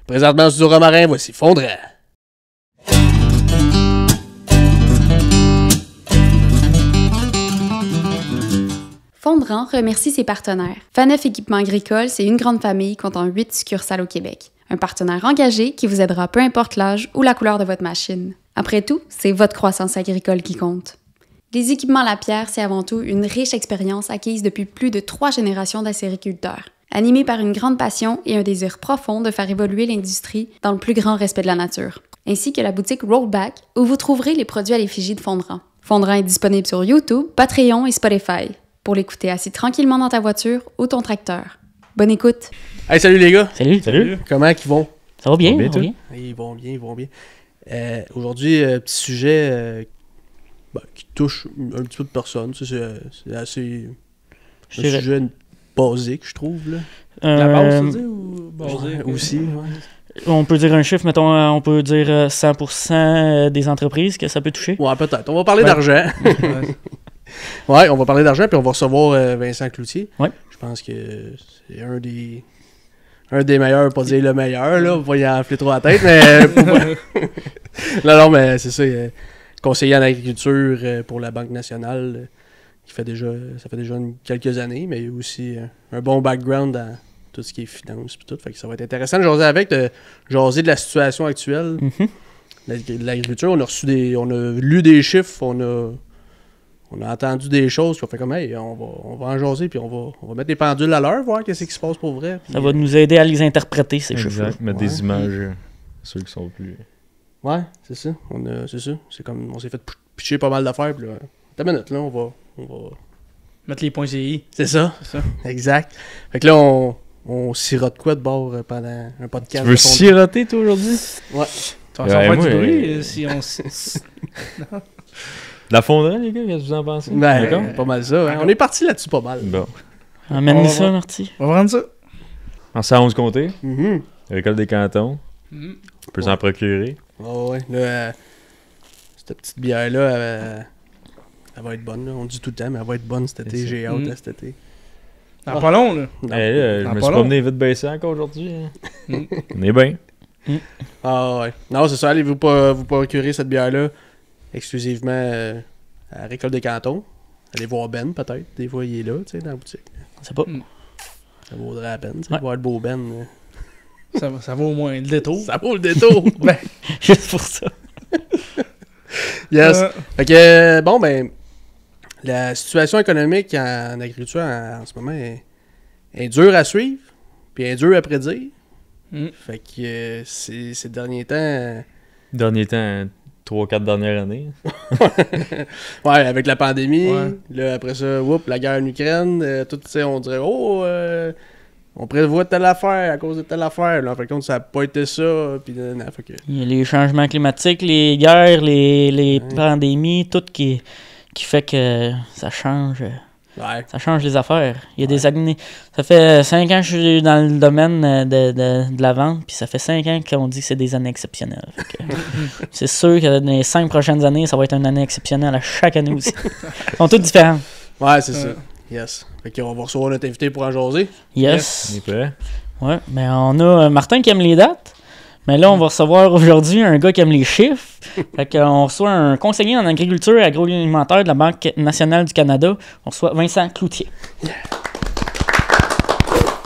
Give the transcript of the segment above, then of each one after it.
Présentement, sur Romarin, voici Fondra. Fondran remercie ses partenaires. Faneuf Équipement Agricole, c'est une grande famille comptant 8 succursales au Québec. Un partenaire engagé qui vous aidera peu importe l'âge ou la couleur de votre machine. Après tout, c'est votre croissance agricole qui compte. Les équipements Lapierre, c'est avant tout une riche expérience acquise depuis plus de 3 générations d'acériculteurs. Animée par une grande passion et un désir profond de faire évoluer l'industrie dans le plus grand respect de la nature. Ainsi que la boutique Rollback, où vous trouverez les produits à l'effigie de Fondran. Fondran est disponible sur YouTube, Patreon et Spotify. Pour l'écouter assis tranquillement dans ta voiture ou ton tracteur. Bonne écoute! Hey, salut les gars! Salut! Comment ils vont? Ça va bien, Ils vont bien. Aujourd'hui, petit sujet qui touche un petit peu de personnes. C'est assez... un sujet basique, je trouve. Là. La base, ça veut dire, ou basique? Aussi, ouais. On peut dire un chiffre, mettons, on peut dire 100% des entreprises que ça peut toucher. Ouais, peut-être. On va parler d'argent. Ouais, on va parler d'argent, puis on va recevoir Vincent Cloutier. Ouais. Je pense que c'est un des meilleurs, pas dire le meilleur, là, on va y enfler trop la tête, mais... non, mais c'est ça, conseiller en agriculture pour la Banque nationale, ça fait déjà quelques années, mais il y a aussi un bon background dans tout ce qui est finance, puis tout, fait que ça va être intéressant de jaser avec, de jaser de la situation actuelle de l'agriculture. On a lu des chiffres, on a entendu des choses, puis on fait comme, hey, on va en jaser, puis on va mettre des pendules à l'heure, voir qu'est-ce qui se passe pour vrai. Puis, ça va nous aider à les interpréter, ces chiffres-là. Mettre des images, ceux qui sont plus... Ouais, c'est ça. C'est ça. C'est comme, on s'est fait pitcher pas mal d'affaires, puis là, t'as une minute, là, on va... Mettre les points CI. C'est ça. Exact. Fait que là, on sirote quoi de bord pendant un podcast? Tu veux siroter, toi, aujourd'hui? Ouais. Ça va faire du bruit si on... La fonderie, les gars, qu'est-ce que vous en pensez? D'accord. Pas mal ça. Hein? On est parti là-dessus pas mal. Bon. Amène ça, Marty. On va prendre ça. En 111 comtés, Mm-hmm. École des cantons, on peut s'en procurer. Oh, ouais. Là, cette petite bière-là, elle va être bonne. Là. On dit tout le temps, mais elle va être bonne cet été. J'ai hâte cet été. Dans pas long, là. Non. Je me suis promené vite baissé encore aujourd'hui. Hein. On est bien. Ah ouais. Non, c'est ça. Allez vous procurer cette bière-là exclusivement à la Récolte des Cantons. Allez voir Ben, peut-être. Des fois, il est là, tu sais, dans la boutique. Je sais pas. Ça vaudrait la peine, tu sais, Ouais. voir le beau Ben. Ça vaut au moins le détour. Ça vaut le détour! Ben, Juste pour ça. Yes! Fait que, bon, ben, la situation économique en agriculture en ce moment est dure à suivre, puis est dure à prédire. Fait que ces derniers temps... Dernier temps, 3-4 dernières années. Ouais, avec la pandémie, Ouais. là, après ça, la guerre en Ukraine, tout ça, on dirait, on prévoit telle affaire à cause de telle affaire. Là, en fait, ça n'a pas été ça. Puis, fait que... Il y a les changements climatiques, les guerres, les pandémies, tout qui fait que ça change. Ouais. Ça change les affaires. Il y a des années. Ça fait 5 ans que je suis dans le domaine de la vente, puis ça fait 5 ans qu'on dit que c'est des années exceptionnelles. Fait que, c'est sûr que dans les 5 prochaines années, ça va être une année exceptionnelle à chaque année aussi. Ils sont toutes différentes. Ouais, c'est ça. Yes. Fait qu'on va recevoir notre invité pour en jaser. Yes. On est prêt? Ouais. Mais on a Martin qui aime les dates. Mais là, on va recevoir aujourd'hui un gars qui aime les chiffres. Fait qu'on reçoit un conseiller en agriculture et agroalimentaire de la Banque nationale du Canada. On reçoit Vincent Cloutier.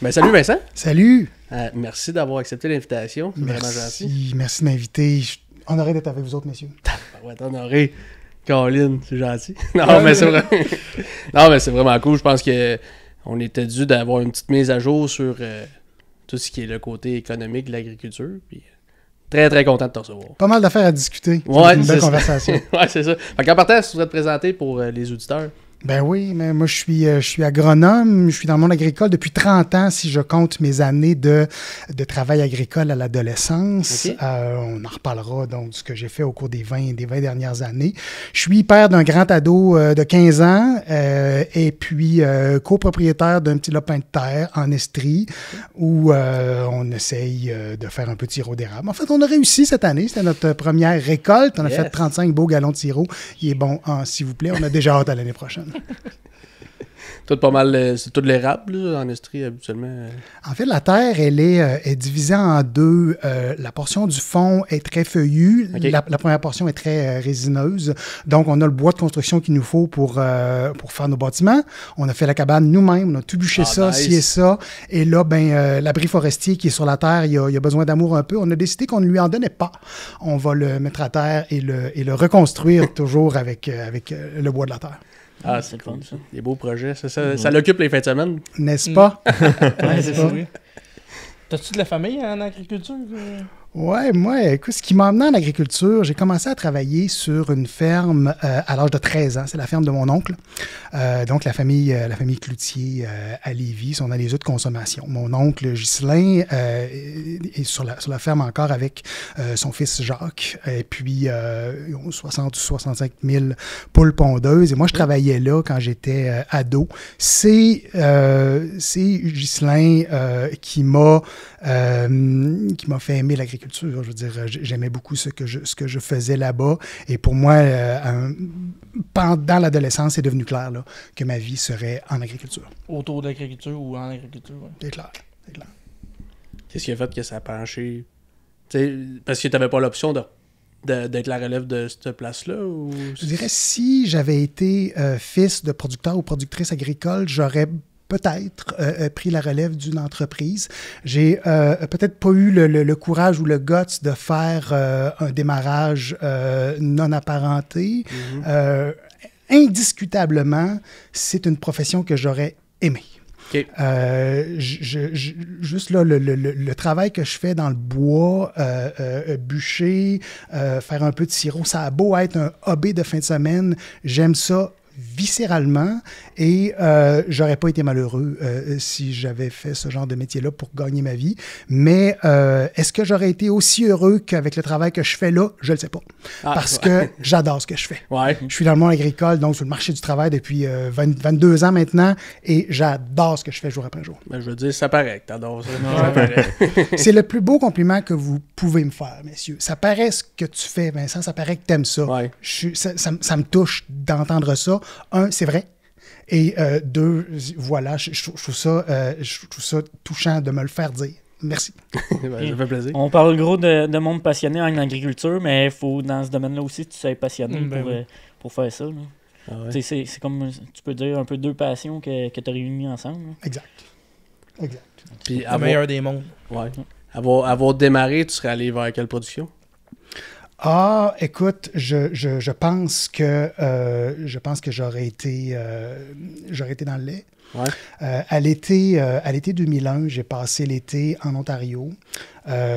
Ben, salut Vincent. Salut! Merci d'avoir accepté l'invitation. C'est vraiment gentil. Merci de m'inviter. Je suis honoré d'être avec vous autres, messieurs. Ouais, t'es honoré. Caroline, c'est gentil. Non, mais c'est vrai. Non, mais c'est vraiment cool. Je pense que on était dû d'avoir une petite mise à jour sur tout ce qui est le côté économique de l'agriculture. Puis très, très content de te recevoir. Pas mal d'affaires à discuter. Ouais, une c'est belle ça. conversation. Ouais, c'est ça. Fait qu'en partant, si tu voudrais te présenter pour les auditeurs. Ben oui, mais moi je suis agronome, je suis dans le monde agricole depuis 30 ans si je compte mes années de travail agricole à l'adolescence. Okay. On en reparlera donc de ce que j'ai fait au cours des 20 dernières années. Je suis père d'un grand ado de 15 ans et puis copropriétaire d'un petit lopin de terre en Estrie où on essaye de faire un peu de sirop d'érable. En fait, on a réussi cette année, c'était notre première récolte. On a fait 35 beaux gallons de sirop. Il est bon, s'il vous plaît, on a déjà hâte à l'année prochaine. Tout pas mal, c'est tout l'érable, là, en Estrie, habituellement. En fait, la terre, elle est divisée en deux. La portion du fond est très feuillue. OK. La première portion est très résineuse. Donc, on a le bois de construction qu'il nous faut pour faire nos bâtiments. On a fait la cabane nous-mêmes. On a tout bûché ça, nice. ci et ça. Et là, l'abri forestier qui est sur la terre, il a besoin d'amour un peu. On a décidé qu'on ne lui en donnait pas. On va le mettre à terre et le reconstruire toujours avec le bois de la terre. Ah, c'est c'est le fun, cool, ça. Des beaux projets. Ça l'occupe les fins de semaine. N'est-ce pas? Ouais, c'est ça. ça. T'as-tu de la famille en agriculture? Ouais, moi, écoute, ce qui m'a amené en agriculture, j'ai commencé à travailler sur une ferme à l'âge de 13 ans. C'est la ferme de mon oncle. Donc, la famille Cloutier à Lévis sont dans les œufs de consommation. Mon oncle Ghislain est sur la ferme encore avec son fils Jacques. Et puis, ils ont 60 ou 65 000 poules pondeuses. Et moi, je travaillais là quand j'étais ado. C'est Ghislain qui m'a fait aimer l'agriculture. Je veux dire, j'aimais beaucoup ce que je faisais là-bas. Et pour moi, pendant l'adolescence, c'est devenu clair là, que ma vie serait en agriculture. Autour de l'agriculture ou en agriculture? Ouais. C'est clair. C'est clair. Qu'est-ce qui a fait que ça a penché? T'sais, parce que tu n'avais pas l'option d'être la relève de cette place-là? Ou... Je dirais, si j'avais été fils de producteur ou productrice agricole, j'aurais peut-être pris la relève d'une entreprise. J'ai peut-être pas eu le courage ou le guts de faire un démarrage non apparenté. Mm-hmm. Indiscutablement, c'est une profession que j'aurais aimée. OK. Juste là, le travail que je fais dans le bois, bûcher, faire un peu de sirop, ça a beau être un hobby de fin de semaine, j'aime ça viscéralement et j'aurais pas été malheureux si j'avais fait ce genre de métier-là pour gagner ma vie. Mais est-ce que j'aurais été aussi heureux qu'avec le travail que je fais là? Je le sais pas. Parce que j'adore ce que je fais. Ouais. Je suis dans le monde agricole, donc sur le marché du travail depuis 22 ans maintenant et j'adore ce que je fais jour après jour. Ben, je veux dire, ça paraît que t'adores ça. Ça paraît. C'est le plus beau compliment que vous pouvez me faire, messieurs. Ça paraît ce que tu fais, Vincent, ça paraît que tu aimes ça. Ouais. Ça me touche d'entendre ça. Un, c'est vrai. Et deux, voilà, je trouve ça touchant de me le faire dire. Merci. Ben, ça fait plaisir. On parle gros de monde passionné en agriculture, mais il faut dans ce domaine-là aussi que tu sois passionné pour faire ça. Là. Ah ouais. C'est comme, tu peux dire, un peu deux passions que tu as réunies ensemble. Là. Exact. Puis Le meilleur des mondes. Ouais. Avoir démarré, tu serais allé vers quelle production? Ah, écoute, je pense que j'aurais été dans le lait. Ouais. À l'été 2001, j'ai passé l'été en Ontario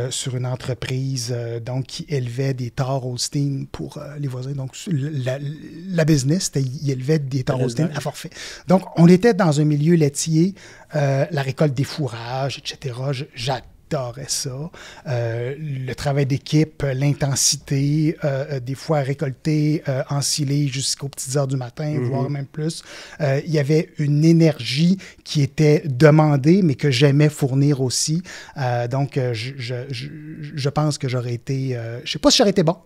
sur une entreprise donc qui élevait des Thor Holstein pour les voisins. Donc la business, il élevait des Thor Holstein à forfait. Donc on était dans un milieu laitier, la récolte des fourrages, etc. J'adorais ça. Le travail d'équipe, l'intensité, des fois récolter, ensiler jusqu'aux petites heures du matin, voire même plus. Il y avait une énergie qui était demandée, mais que j'aimais fournir aussi. Donc, je pense que j'aurais été... je sais pas si j'aurais été bon,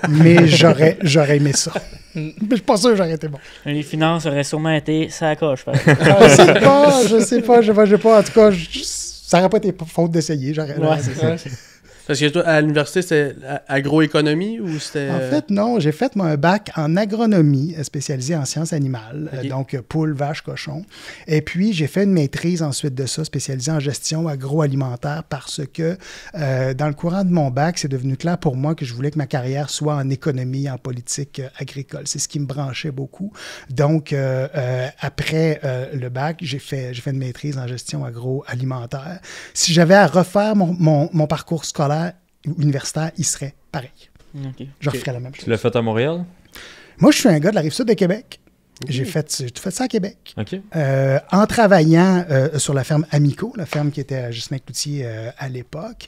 mais j'aurais aimé ça. Mais je suis pas sûr que j'aurais été bon. Les finances auraient sûrement été ça à coche. Je sais pas. En tout cas, ça n'aurait pas été faute d'essayer. Ouais, c'est ça. Parce que toi, à l'université, c'était agroéconomie ou c'était... En fait, non. J'ai fait un bac en agronomie spécialisé en sciences animales, Okay. donc poules, vaches, cochons. Et puis, j'ai fait une maîtrise ensuite de ça, spécialisée en gestion agroalimentaire parce que dans le courant de mon bac, c'est devenu clair pour moi que je voulais que ma carrière soit en économie, en politique agricole. C'est ce qui me branchait beaucoup. Donc, après le bac, j'ai fait une maîtrise en gestion agroalimentaire. Si j'avais à refaire mon parcours scolaire, universitaire, il serait pareil. Okay. Je referais la même chose. Tu l'as fait à Montréal? Moi, je suis un gars de la Rive-Sud de Québec. J'ai tout fait ça à Québec. OK. En travaillant sur la ferme Amico, la ferme qui était à Ghislain-Cloutier à l'époque,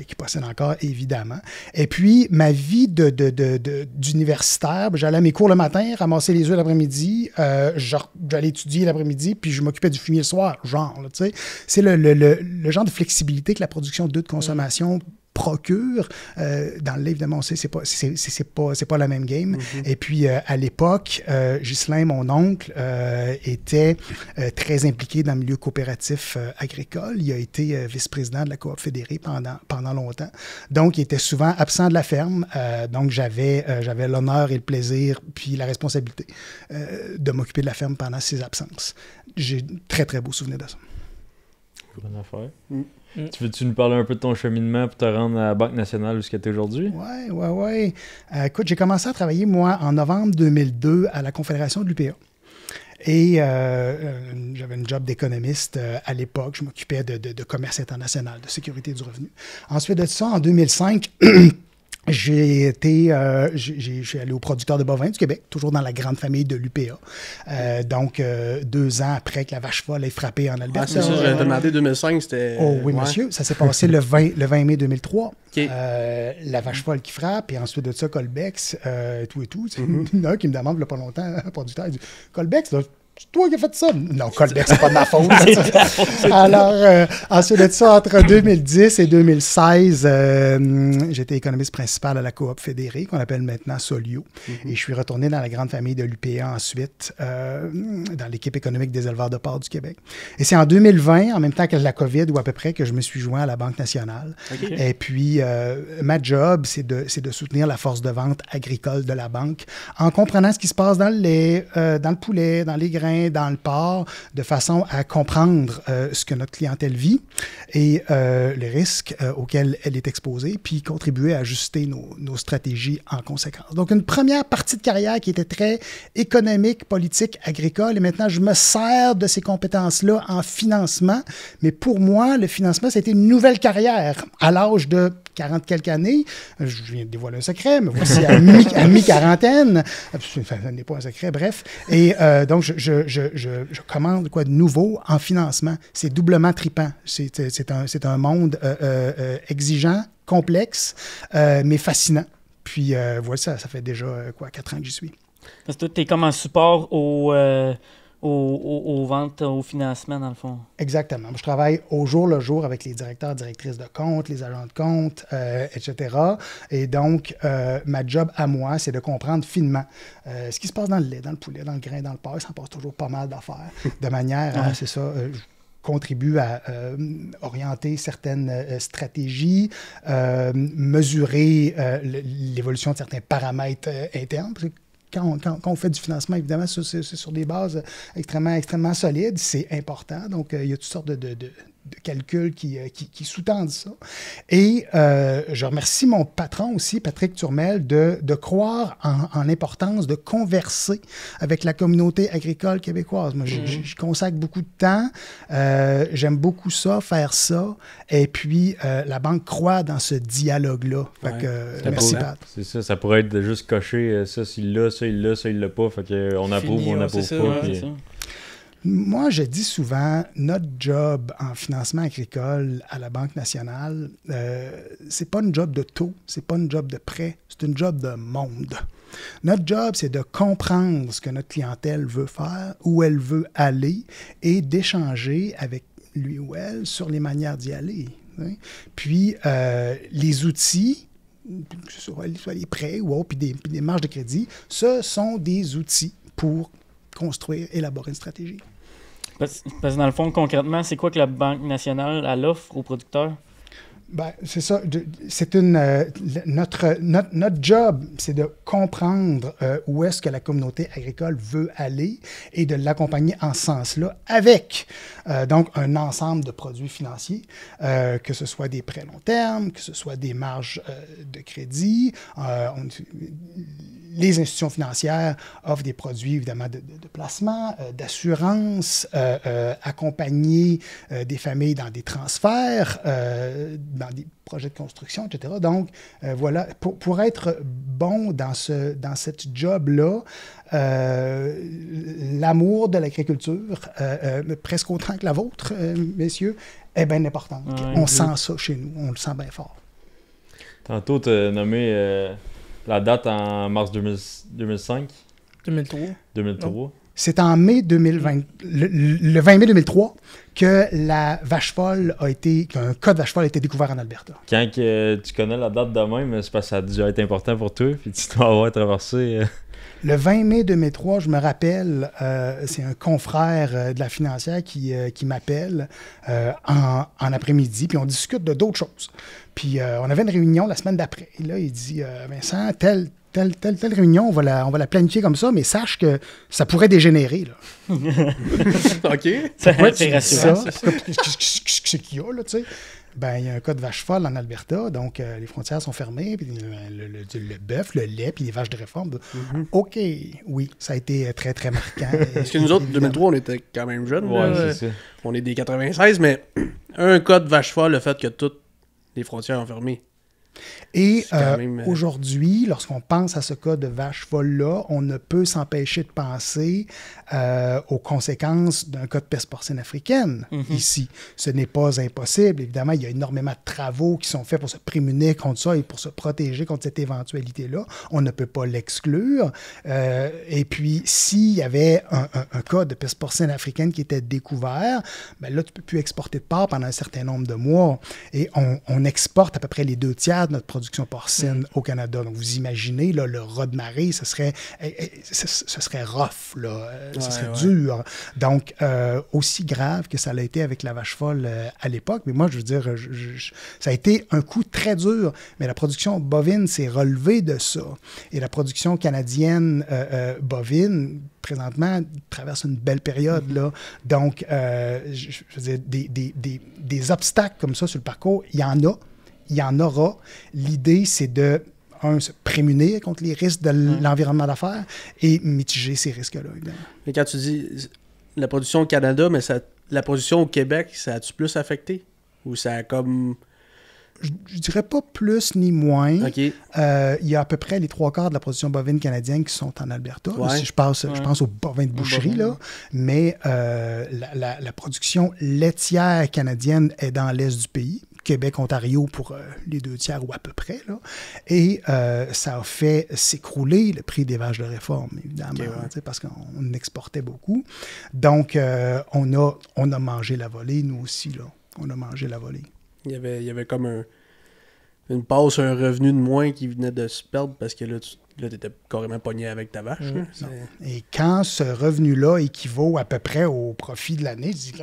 qui possède encore, évidemment. Et puis, ma vie d'universitaire, j'allais à mes cours le matin, ramasser les œufs l'après-midi, j'allais étudier l'après-midi, puis je m'occupais du fumier le soir, genre, tu sais. C'est le genre de flexibilité que la production d'œufs de consommation procure. Dans le livre, évidemment, on sait que c'est pas la même game. Et puis, à l'époque, Ghislain, mon oncle, était très impliqué dans le milieu coopératif agricole. Il a été vice-président de la Coop fédérée pendant longtemps. Donc, il était souvent absent de la ferme. Donc, j'avais l'honneur et le plaisir, puis la responsabilité de m'occuper de la ferme pendant ses absences. J'ai très, très beau souvenir de ça. Bonne affaire. Tu veux-tu nous parler un peu de ton cheminement pour te rendre à la Banque nationale où tu es aujourd'hui? Oui. Écoute, j'ai commencé à travailler, moi, en novembre 2002 à la Confédération de l'UPA. Et j'avais une job d'économiste à l'époque. Je m'occupais de commerce international, de sécurité du revenu. Ensuite de ça, en 2005... Je suis allé au producteur de bovins du Québec, toujours dans la grande famille de l'UPA. Donc, 2 ans après que la vache folle ait frappé en Alberta. C'est ça, j'avais demandé 2005, c'était... Oh oui, monsieur. Ça s'est passé le 20 mai 2003. Okay. La vache folle qui frappe, et ensuite de ça, Colbex, tout et tout. Il y en a un qui me demande, il n'y a pas longtemps, un producteur, il dit « Colbex, là, c'est toi qui as fait ça? » Non, Colbex, c'est pas de ma faute. Alors, ensuite de ça, entre 2010 et 2016, j'étais économiste principal à la Coop fédérée, qu'on appelle maintenant Solio. Et je suis retourné dans la grande famille de l'UPA ensuite, dans l'équipe économique des éleveurs de porc du Québec. Et c'est en 2020, en même temps que la COVID, ou à peu près, que je me suis joint à la Banque nationale. Okay. Et puis, ma job, c'est de soutenir la force de vente agricole de la banque en comprenant ce qui se passe dans le lait, dans le poulet, dans les grains, dans le porc, de façon à comprendre ce que notre clientèle vit et les risques auxquels elle est exposée, puis contribuer à ajuster nos stratégies en conséquence. Donc, une première partie de carrière qui était très économique, politique, agricole, et maintenant, je me sers de ces compétences-là en financement, mais pour moi, le financement, c'était une nouvelle carrière. À l'âge de 40 quelques années, je viens de dévoiler un secret, mais voici à mi-quarantaine, ça n'est pas un secret, bref, et donc, je commande quoi de nouveau en financement. C'est doublement trippant. C'est un monde exigeant, complexe, mais fascinant. Puis voilà, ça fait déjà 4 ans que j'y suis. Parce que tu es comme un support aux ventes, au financement, dans le fond. Exactement. Je travaille au jour le jour avec les directeurs, directrices de compte, les agents de compte, etc. Et donc, ma job à moi, c'est de comprendre finement ce qui se passe dans le lait, dans le poulet, dans le grain, dans le porc. Il s'en passe toujours pas mal d'affaires. De manière, c'est ça, je contribue à orienter certaines stratégies, mesurer l'évolution de certains paramètres internes. Quand on fait du financement, évidemment, c'est sur des bases extrêmement solides. C'est important. Donc, il y a toutes sortes de calculs qui sous-tendent ça. Et je remercie mon patron aussi, Patrick Turmel, de croire en l'importance de converser avec la communauté agricole québécoise. Moi, je consacre beaucoup de temps. J'aime beaucoup ça, faire ça. Et puis, la Banque croit dans ce dialogue-là. Fait que, merci, Pat. C'est ça. Ça pourrait être de juste cocher ça, s'il l'a, ça, il l'a, ça, il l'a pas. Fait qu'on approuve, on approuve pas. Ouais, moi, je dis souvent, notre job en financement agricole à la Banque nationale, c'est pas une job de taux, c'est pas une job de prêt, c'est une job de monde. Notre job, c'est de comprendre ce que notre clientèle veut faire, où elle veut aller, et d'échanger avec lui ou elle sur les manières d'y aller. Hein? Puis, les outils, que ce soit les prêts ou autres, puis des marges de crédit, ce sont des outils pour construire, élaborer une stratégie. Parce que dans le fond, concrètement, c'est quoi que la Banque nationale elle offre aux producteurs? Ben, c'est ça. C'est notre job, c'est de comprendre où est-ce que la communauté agricole veut aller et de l'accompagner en ce sens-là avec donc un ensemble de produits financiers, que ce soit des prêts long terme, que ce soit des marges de crédit. Les institutions financières offrent des produits, évidemment, de placement, d'assurance, accompagner des familles dans des transferts, dans des projets de construction, etc. Donc, voilà, pour être bon dans cette job-là, l'amour de l'agriculture, presque autant que la vôtre, messieurs, est bien important. Ouais, on sent ça chez nous, on le sent bien fort. Tantôt, tu as nommé la date en mars 2005. 2003. 2003. C'est en mai 2020, le 20 mai 2003 que la vache folle qu'un cas de vache folle a été découvert en Alberta. Quand que tu connais la date de même, c'est parce que ça a dû être important pour toi, puis tu dois avoir traversé... Le 20 mai 2003, je me rappelle, c'est un confrère de la financière qui m'appelle en après-midi, puis on discute de d'autres choses. Puis on avait une réunion la semaine d'après. Et là, il dit Vincent, telle réunion, on va la planifier comme ça, mais sache que ça pourrait dégénérer. Là. OK. Pourquoi tu C'est dis rassurant. ça? Qu'est-ce qu'il y a, là, tu sais? Ben, il y a un cas de vache folle en Alberta, donc les frontières sont fermées, puis le bœuf, le lait, puis les vaches de réforme. OK, oui, ça a été très, très marquant. Parce que nous autres, 2003, on était quand même jeunes. Ouais, là. c'est ça. On est des 96, mais un cas de vache folle, le fait que toutes les frontières ont fermé. Et C'est quand même, aujourd'hui, lorsqu'on pense à ce cas de vache folle-là, on ne peut s'empêcher de penser aux conséquences d'un cas de peste porcine africaine ici. Ce n'est pas impossible. Évidemment, il y a énormément de travaux qui sont faits pour se prémunir contre ça et pour se protéger contre cette éventualité-là. On ne peut pas l'exclure. Et puis, s'il y avait un cas de peste porcine africaine qui était découvert, ben là, tu ne peux plus exporter de porc pendant un certain nombre de mois. Et on exporte à peu près les 2/3 de notre production porcine au Canada. Donc, vous imaginez, là, le raz de marée, ce serait rough, là. Ce serait dur. Donc, aussi grave que ça l'a été avec la vache folle à l'époque. Mais moi, je veux dire, ça a été un coup très dur. Mais la production bovine s'est relevée de ça. Et la production canadienne bovine, présentement, traverse une belle période, là. Donc, je veux dire, des obstacles comme ça sur le parcours, il y en a. Il y en aura. L'idée, c'est de, se prémunir contre les risques de l'environnement d'affaires et mitiger ces risques-là, évidemment. Mais quand tu dis la production au Canada, mais la production au Québec, ça a-tu plus affecté? Ou ça a comme... Je dirais pas plus ni moins. OK. Il y a à peu près les 3/4 de la production bovine canadienne qui sont en Alberta. Ouais. Là, si je pense aux bovins de boucherie, là. Mais la production laitière canadienne est dans l'est du pays. Québec, Ontario pour les 2/3 ou à peu près. Là. Et ça a fait s'écrouler le prix des vaches de réforme, évidemment, parce qu'on exportait beaucoup. Donc, on a mangé la volée, nous aussi. Là. On a mangé la volée. Il y avait comme une passe, un revenu de moins qui venait de se perdre parce que là, tu étais carrément pogné avec ta vache. Et quand ce revenu-là équivaut à peu près au profit de l'année, tu dis,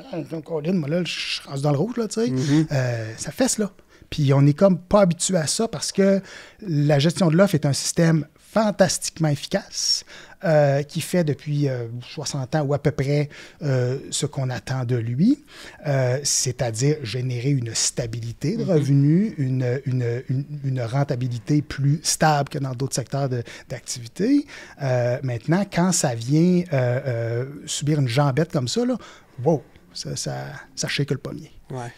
moi là, je rentre dans le rouge, là, tu sais, ça fesse, là. Puis on n'est comme pas habitué à ça parce que la gestion de l'offre est un système fantastiquement efficace qui fait depuis 60 ans ou à peu près ce qu'on attend de lui, c'est-à-dire générer une stabilité de revenus, une rentabilité plus stable que dans d'autres secteurs d'activité. Maintenant, quand ça vient subir une jambette comme ça, là, wow, ça shake le pommier. Ouais.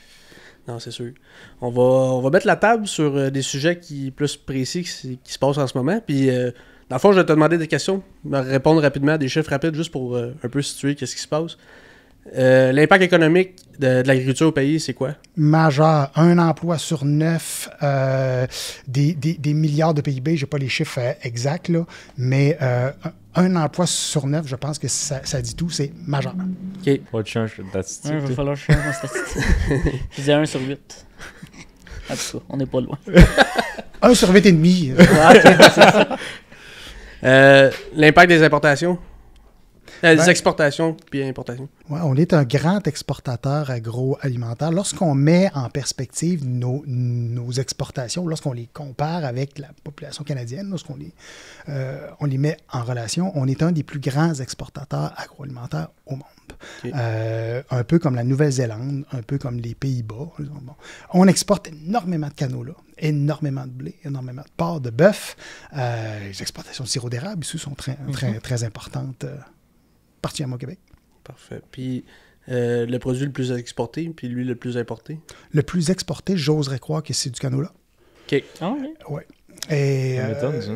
Non, c'est sûr. On va mettre la table sur des sujets plus précis qui se passent en ce moment. Puis, dans le fond, je vais te demander des questions, me répondre rapidement à des chiffres rapides juste pour un peu situer qu'est-ce qui se passe. L'impact économique de l'agriculture au pays, c'est quoi? Majeur. 1 emploi sur 9, des milliards de PIB, je n'ai pas les chiffres exacts, là, mais 1 emploi sur 9, je pense que ça dit tout, c'est majeur. OK. Faut que tu changes de statistique. Il va falloir que je change ma statistique. Je disais 1 sur 8. En tout cas, on n'est pas loin. 1 sur 8 et demi. L'impact des importations? Des exportations puis importations. Ouais, on est un grand exportateur agroalimentaire. Lorsqu'on met en perspective nos exportations, lorsqu'on les compare avec la population canadienne, lorsqu'on on les met en relation, on est un des plus grands exportateurs agroalimentaires au monde. Okay. Un peu comme la Nouvelle-Zélande, un peu comme les Pays-Bas. Bon. On exporte énormément de canola, énormément de blé, énormément de porc, de bœuf. Les exportations de sirop d'érable ici sont très, très importantes, particulièrement au Québec. Parfait. Puis le produit le plus exporté, puis lui le plus importé? Le plus exporté, j'oserais croire que c'est du canola. OK. Ah oui? Oui. Et ça m'étonne, ça.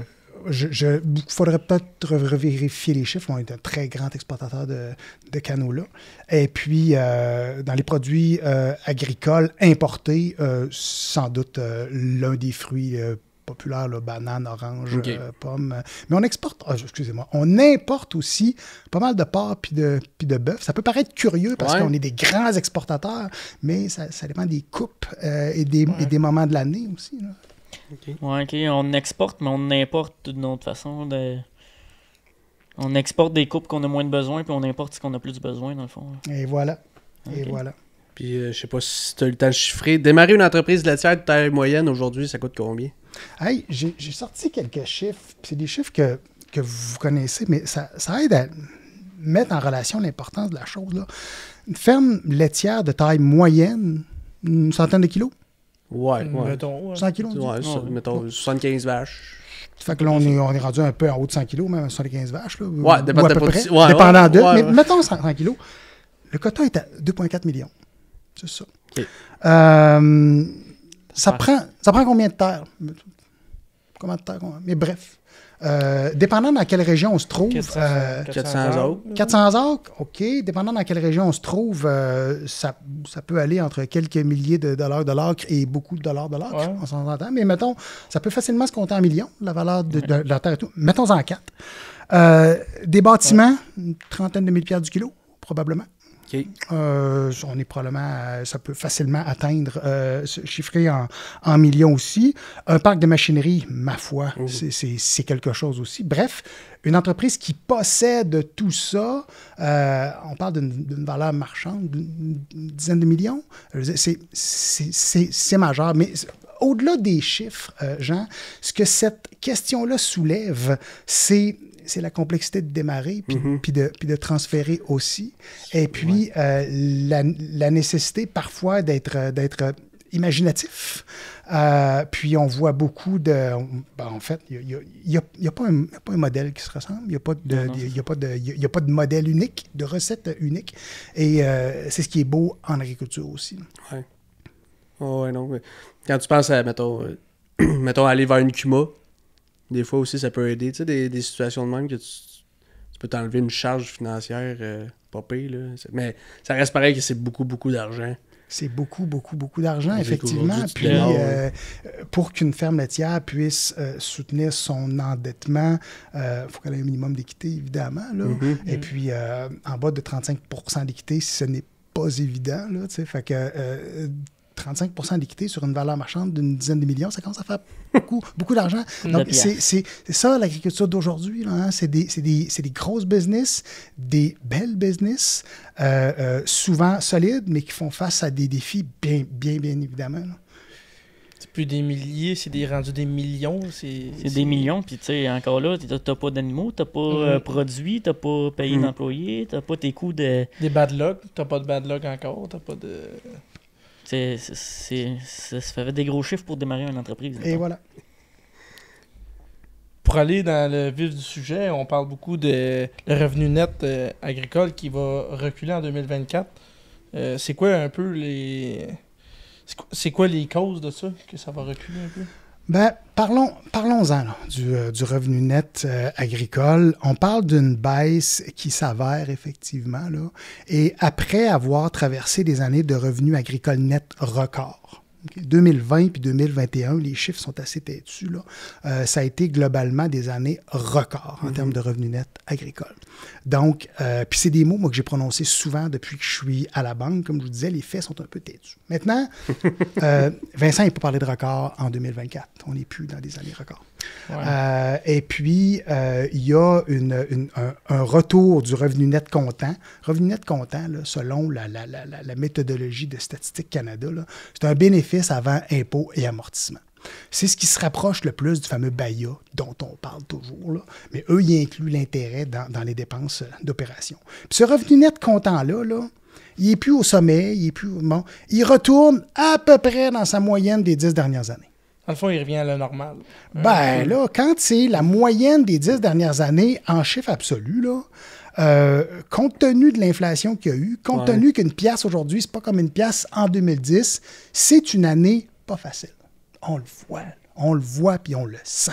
Il faudrait peut-être revérifier les chiffres. On est un très grand exportateur de canola. Et puis, dans les produits agricoles importés, sans doute l'un des fruits populaires, là, bananes, oranges, OK. pommes. Mais on exporte, excusez-moi, on importe aussi pas mal de porc puis de bœuf. Ça peut paraître curieux parce Ouais. qu'on est des grands exportateurs, mais ça dépend des coupes et des moments de l'année aussi. Là. Ouais, ok, on exporte, mais on importe d'une autre façon. On exporte des coupes qu'on a moins de besoin, puis on importe ce qu'on a plus besoin, dans le fond. Et voilà. Et Ok. voilà. Puis, je sais pas si tu as eu le temps de chiffrer. Démarrer une entreprise laitière de taille moyenne aujourd'hui, ça coûte combien? Hey, j'ai sorti quelques chiffres. Puis c'est des chiffres que vous connaissez, mais ça aide à mettre en relation l'importance de la chose. Là. Une ferme laitière de taille moyenne, une centaine de kilos? Ouais. Mettons, ouais. 100 kilos? on dit? Ouais, ça, Ouais. mettons 75 vaches. Fait que là, on est rendu un peu en haut de 100 kilos, même 75 vaches. Là, Ouais, ou dépend à de peu ta près, production. Ouais, dépendant ouais, d'eux. ouais, Mais ouais. mettons 100 kilos. Le quota est à 2,4 millions. C'est ça. OK. Ça prend combien de terre? Comment de terre? Mais bref. Dépendant dans quelle région on se trouve... 400 autres. 400 acres, OK. Dépendant dans quelle région on se trouve, ça peut aller entre quelques milliers de dollars de l'acre et beaucoup de dollars de l'acre, Ouais. on s'en entend. Mais mettons, ça peut facilement se compter en millions, la valeur de la terre et tout. Mettons-en 4. Des bâtiments, une trentaine de mille piastres du kilo, probablement. OK. On est probablement, ça peut facilement atteindre, chiffré en millions aussi. Un parc de machinerie, ma foi, c'est quelque chose aussi. Bref, une entreprise qui possède tout ça, on parle d'une valeur marchande d'une dizaine de millions. Je veux dire, c'est majeur. Mais au-delà des chiffres, Jean, ce que cette question-là soulève, c'est la complexité de démarrer puis de transférer aussi. Et puis, la nécessité parfois d'être imaginatif. Puis, on voit beaucoup de... en fait, il n'y a pas un modèle qui se ressemble. Il n'y a pas de modèle unique, de recette unique. Et c'est ce qui est beau en agriculture aussi. Ouais. Ouais, non. Mais quand tu penses à, mettons, aller vers une CUMA, des fois aussi, ça peut aider. Tu sais, des situations de même que tu peux t'enlever une charge financière pas pire, là. Mais ça reste pareil que c'est beaucoup, beaucoup d'argent. C'est beaucoup, beaucoup, beaucoup d'argent, J'ai effectivement. aujourd'hui, tu Puis, démarres, pour qu'une ferme laitière puisse soutenir son endettement, il faut qu'elle ait un minimum d'équité, évidemment. Là. Et puis, en bas de 35 d'équité, ce n'est pas évident. Là, fait que 35 d'équité sur une valeur marchande d'une dizaine de millions, ça commence à faire beaucoup d'argent. Donc, c'est ça l'agriculture d'aujourd'hui. Là, hein? C'est des grosses business, des belles business, souvent solides, mais qui font face à des défis bien évidemment. Là. C'est plus des milliers, c'est rendu des millions. C'est des millions, puis tu sais, encore là, t'as pas d'animaux, t'as pas produits, t'as pas payé d'employés, t'as pas tes coûts de... Des bad luck, t'as pas de bad luck encore, t'as pas de... Ça fait des gros chiffres pour démarrer une entreprise. Et voilà. Pour aller dans le vif du sujet, on parle beaucoup de le revenu net agricole qui va reculer en 2024. C'est quoi un peu les... C'est quoi les causes de ça, que ça va reculer un peu? Ben, parlons-en là, du revenu net agricole. On parle d'une baisse qui s'avère effectivement, là, et après avoir traversé des années de revenus agricoles net record. 2020 puis 2021, les chiffres sont assez têtus. Là. Ça a été globalement des années records en termes de revenus nets agricoles. Donc, puis c'est des mots moi, que j'ai prononcés souvent depuis que je suis à la banque. Comme je vous disais, les faits sont un peu têtus. Maintenant, Vincent n'a pas parlé de record en 2024. On n'est plus dans des années records. Ouais. Et puis, il y a un retour du revenu net comptant. Revenu net comptant, là, selon la méthodologie de Statistique Canada, là, c'est un bénéfice avant impôts et amortissements. C'est ce qui se rapproche le plus du fameux BAIA dont on parle toujours. Là. Mais eux, ils incluent l'intérêt dans les dépenses d'opération. Puis ce revenu net comptant-là, là, il n'est plus au sommet, il retourne à peu près dans sa moyenne des 10 dernières années. Dans le fond, il revient à la normale. Ben là, quand c'est la moyenne des 10 dernières années en chiffre absolu, là, compte tenu de l'inflation qu'il y a eu, compte tenu qu'une pièce aujourd'hui, c'est pas comme une pièce en 2010, c'est une année pas facile. On le voit puis on le sent.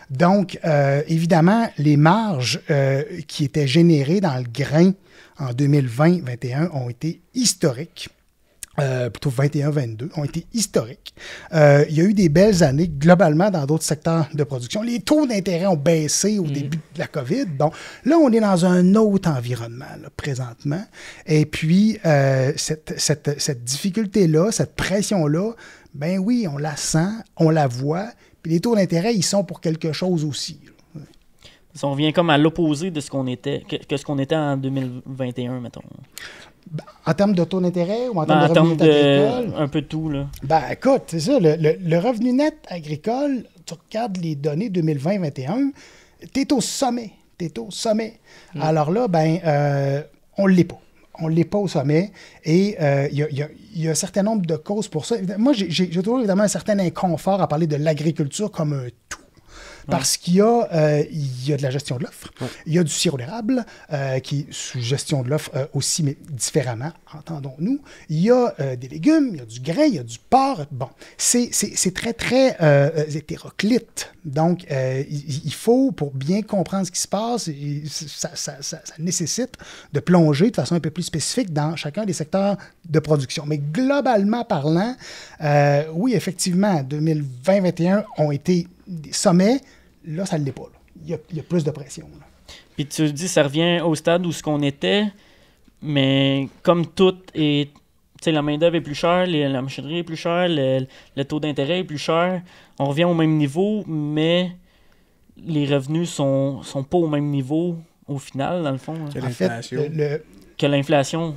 Donc, évidemment, les marges qui étaient générées dans le grain en 2020-2021 ont été historiques. plutôt 21-22, ont été historiques. Il y a eu des belles années globalement dans d'autres secteurs de production. Les taux d'intérêt ont baissé au début de la COVID. Donc là, on est dans un autre environnement là, présentement. Et puis, cette difficulté-là, cette pression-là, ben oui, on la sent, on la voit. Puis les taux d'intérêt, ils sont pour quelque chose aussi. On revient comme à l'opposé de ce qu'on était, que ce qu'on était en 2021, mettons. En termes de taux d'intérêt ou en Ben, termes de revenu net agricole? Un peu de tout, là. Ben, écoute, c'est ça. Le revenu net agricole, tu regardes les données 2020-2021, t'es au sommet. Alors là, on ne l'est pas. On ne l'est pas au sommet. Et il y a un certain nombre de causes pour ça. Moi, j'ai toujours évidemment un certain inconfort à parler de l'agriculture comme un tout. Parce qu'il y a de la gestion de l'offre, il y a du sirop d'érable, qui est sous gestion de l'offre aussi, mais différemment, entendons-nous. Il y a des légumes, il y a du grain, il y a du porc. Bon, c'est très, très hétéroclite. Donc, il faut, pour bien comprendre ce qui se passe, ça nécessite de plonger de façon un peu plus spécifique dans chacun des secteurs de production. Mais globalement parlant, oui, effectivement, 2020-2021 ont été des sommets. Là, ça ne l'est pas. Là. Il y a plus de pression. Là. Puis tu dis, ça revient au stade où ce qu'on était, mais comme tout est... Tu sais, la main-d'œuvre est plus chère, la machinerie est plus chère, le taux d'intérêt est plus cher. On revient au même niveau, mais les revenus sont pas au même niveau au final, dans le fond. Que En fait, que l'inflation.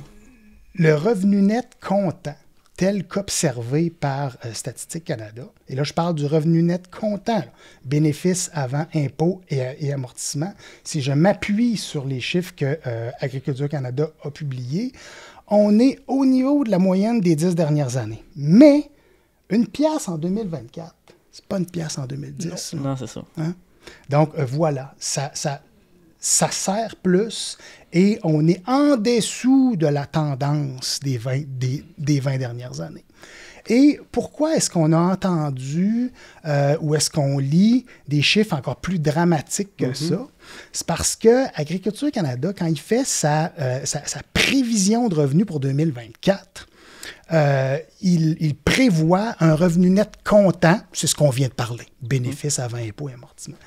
Le revenu net comptant, tel qu'observé par Statistique Canada. Et là, je parle du revenu net comptant, là, bénéfices avant impôts et amortissements. Si je m'appuie sur les chiffres que Agriculture Canada a publiés, on est au niveau de la moyenne des 10 dernières années. Mais une pièce en 2024, c'est pas une pièce en 2010. Non, c'est ça. Hein? Donc, voilà, ça sert plus et on est en dessous de la tendance des 20 dernières années. Et pourquoi est-ce qu'on a entendu ou est-ce qu'on lit des chiffres encore plus dramatiques que ça? C'est parce que Agriculture Canada, quand il fait sa prévision de revenus pour 2024, il prévoit un revenu net comptant, c'est ce qu'on vient de parler, bénéfice avant impôts et amortissement.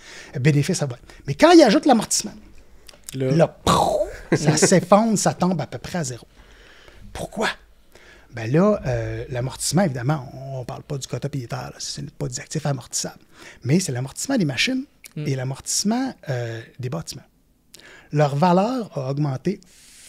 Bénéfice avant. Mais quand il ajoute l'amortissement, là, ça s'effondre, ça tombe à peu près à zéro. Pourquoi? Ben là, l'amortissement, évidemment, on ne parle pas du quota payé-terre, ce n'est pas des actifs amortissables, mais c'est l'amortissement des machines et l'amortissement des bâtiments. Leur valeur a augmenté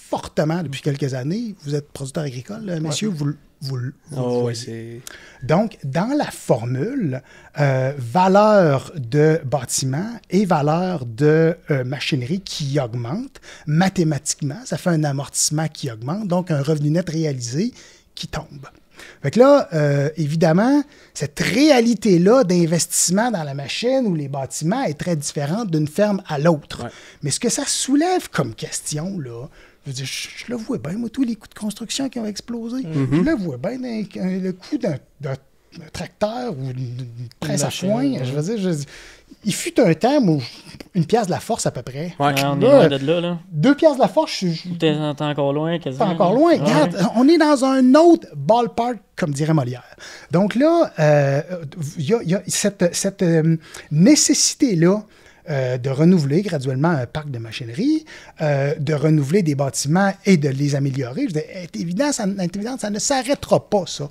fortement depuis quelques années. Vous êtes producteur agricole, messieurs, vous voyez. Donc, dans la formule, valeur de bâtiment et valeur de machinerie qui augmente, mathématiquement, ça fait un amortissement qui augmente, donc un revenu net réalisé qui tombe. Fait que là, évidemment, cette réalité-là d'investissement dans la machine ou les bâtiments est très différente d'une ferme à l'autre. Ouais. Mais ce que ça soulève comme question, là, je veux dire, je le vois bien, moi, tous les coûts de construction qui ont explosé. Je le vois bien, le coût d'un tracteur ou d'une presse à foin. Je veux dire, il fut un temps où une pièce de la force à peu près. Ouais, on est loin de là. 2 pièces de la force, t'es encore loin, quasiment. T'es encore loin. Regarde, on est dans un autre ballpark, comme dirait Molière. Donc là, il y a cette nécessité-là de renouveler graduellement un parc de machinerie, de renouveler des bâtiments et de les améliorer. C'est évident, ça ne s'arrêtera pas, ça.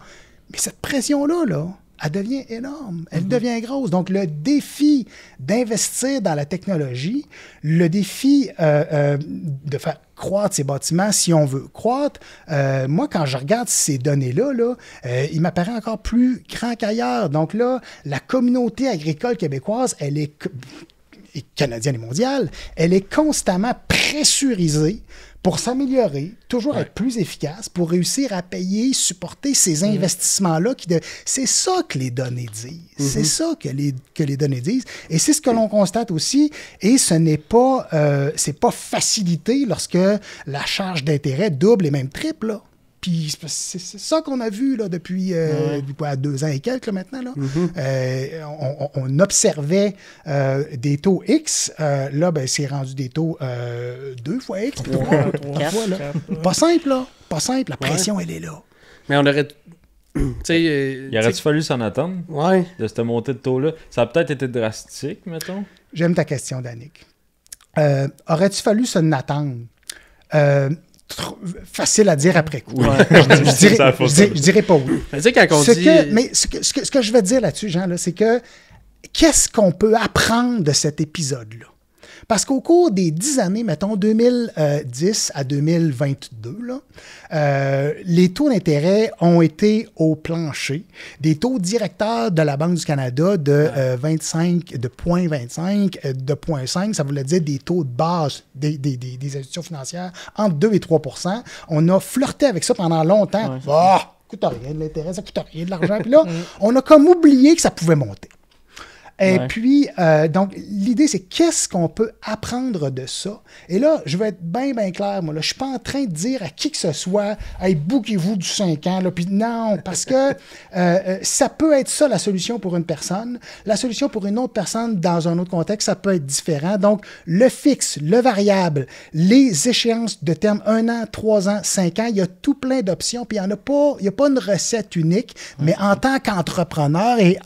Mais cette pression-là, elle devient énorme, elle devient grosse. Donc, le défi d'investir dans la technologie, le défi de faire croître ces bâtiments, si on veut croître, moi, quand je regarde ces données-là, il m'apparaît encore plus grand qu'ailleurs. Donc là, la communauté agricole québécoise, elle est et canadienne et mondiale, elle est constamment pressurisée pour s'améliorer, toujours être plus efficace, pour réussir à payer, supporter ces investissements-là. C'est ça que les données disent. C'est ça que les données disent. Et c'est ce que l'on constate aussi. Et ce n'est pas, c'est pas facilité lorsque la charge d'intérêt double et même triple, là. Puis c'est ça qu'on a vu là, depuis 2 ans et quelques là, maintenant. Là. On observait des taux X. Là, ben, c'est rendu des taux 2 fois X. 3 fois. Là. Pas simple, là. Pas simple. La pression, elle est là. Mais on aurait... Il aurait-tu fallu s'en attendre Ouais. de cette montée de taux-là? Ça a peut-être été drastique, mettons. J'aime ta question, Danick. Aurait-il fallu s'en attendre? Facile à dire après coup. Ouais. Je dirais pas oui. Mais tu sais, quand on dit... Mais ce que je veux dire là-dessus, Jean, là, c'est que qu'est-ce qu'on peut apprendre de cet épisode-là? Parce qu'au cours des 10 années, mettons 2010 à 2022, là, les taux d'intérêt ont été au plancher. Des taux directeurs de la Banque du Canada de 0,25, de 0,5, ça voulait dire des taux de base des institutions financières entre 2 et 3 %. On a flirté avec ça pendant longtemps. Ça coûte rien de l'intérêt, ça coûte rien de l'argent. Puis là, on a comme oublié que ça pouvait monter. Et puis, donc, l'idée, c'est qu'est-ce qu'on peut apprendre de ça? Et là, je vais être bien clair, moi. Là, je ne suis pas en train de dire à qui que ce soit, « Hey, bouquez-vous du 5 ans. » Puis non, parce que ça peut être ça, la solution pour une personne. La solution pour une autre personne, dans un autre contexte, ça peut être différent. Donc, le fixe, le variable, les échéances de terme 1 an, 3 ans, 5 ans, il y a tout plein d'options. Puis, il n'y a pas une recette unique. Mais en tant qu'entrepreneur et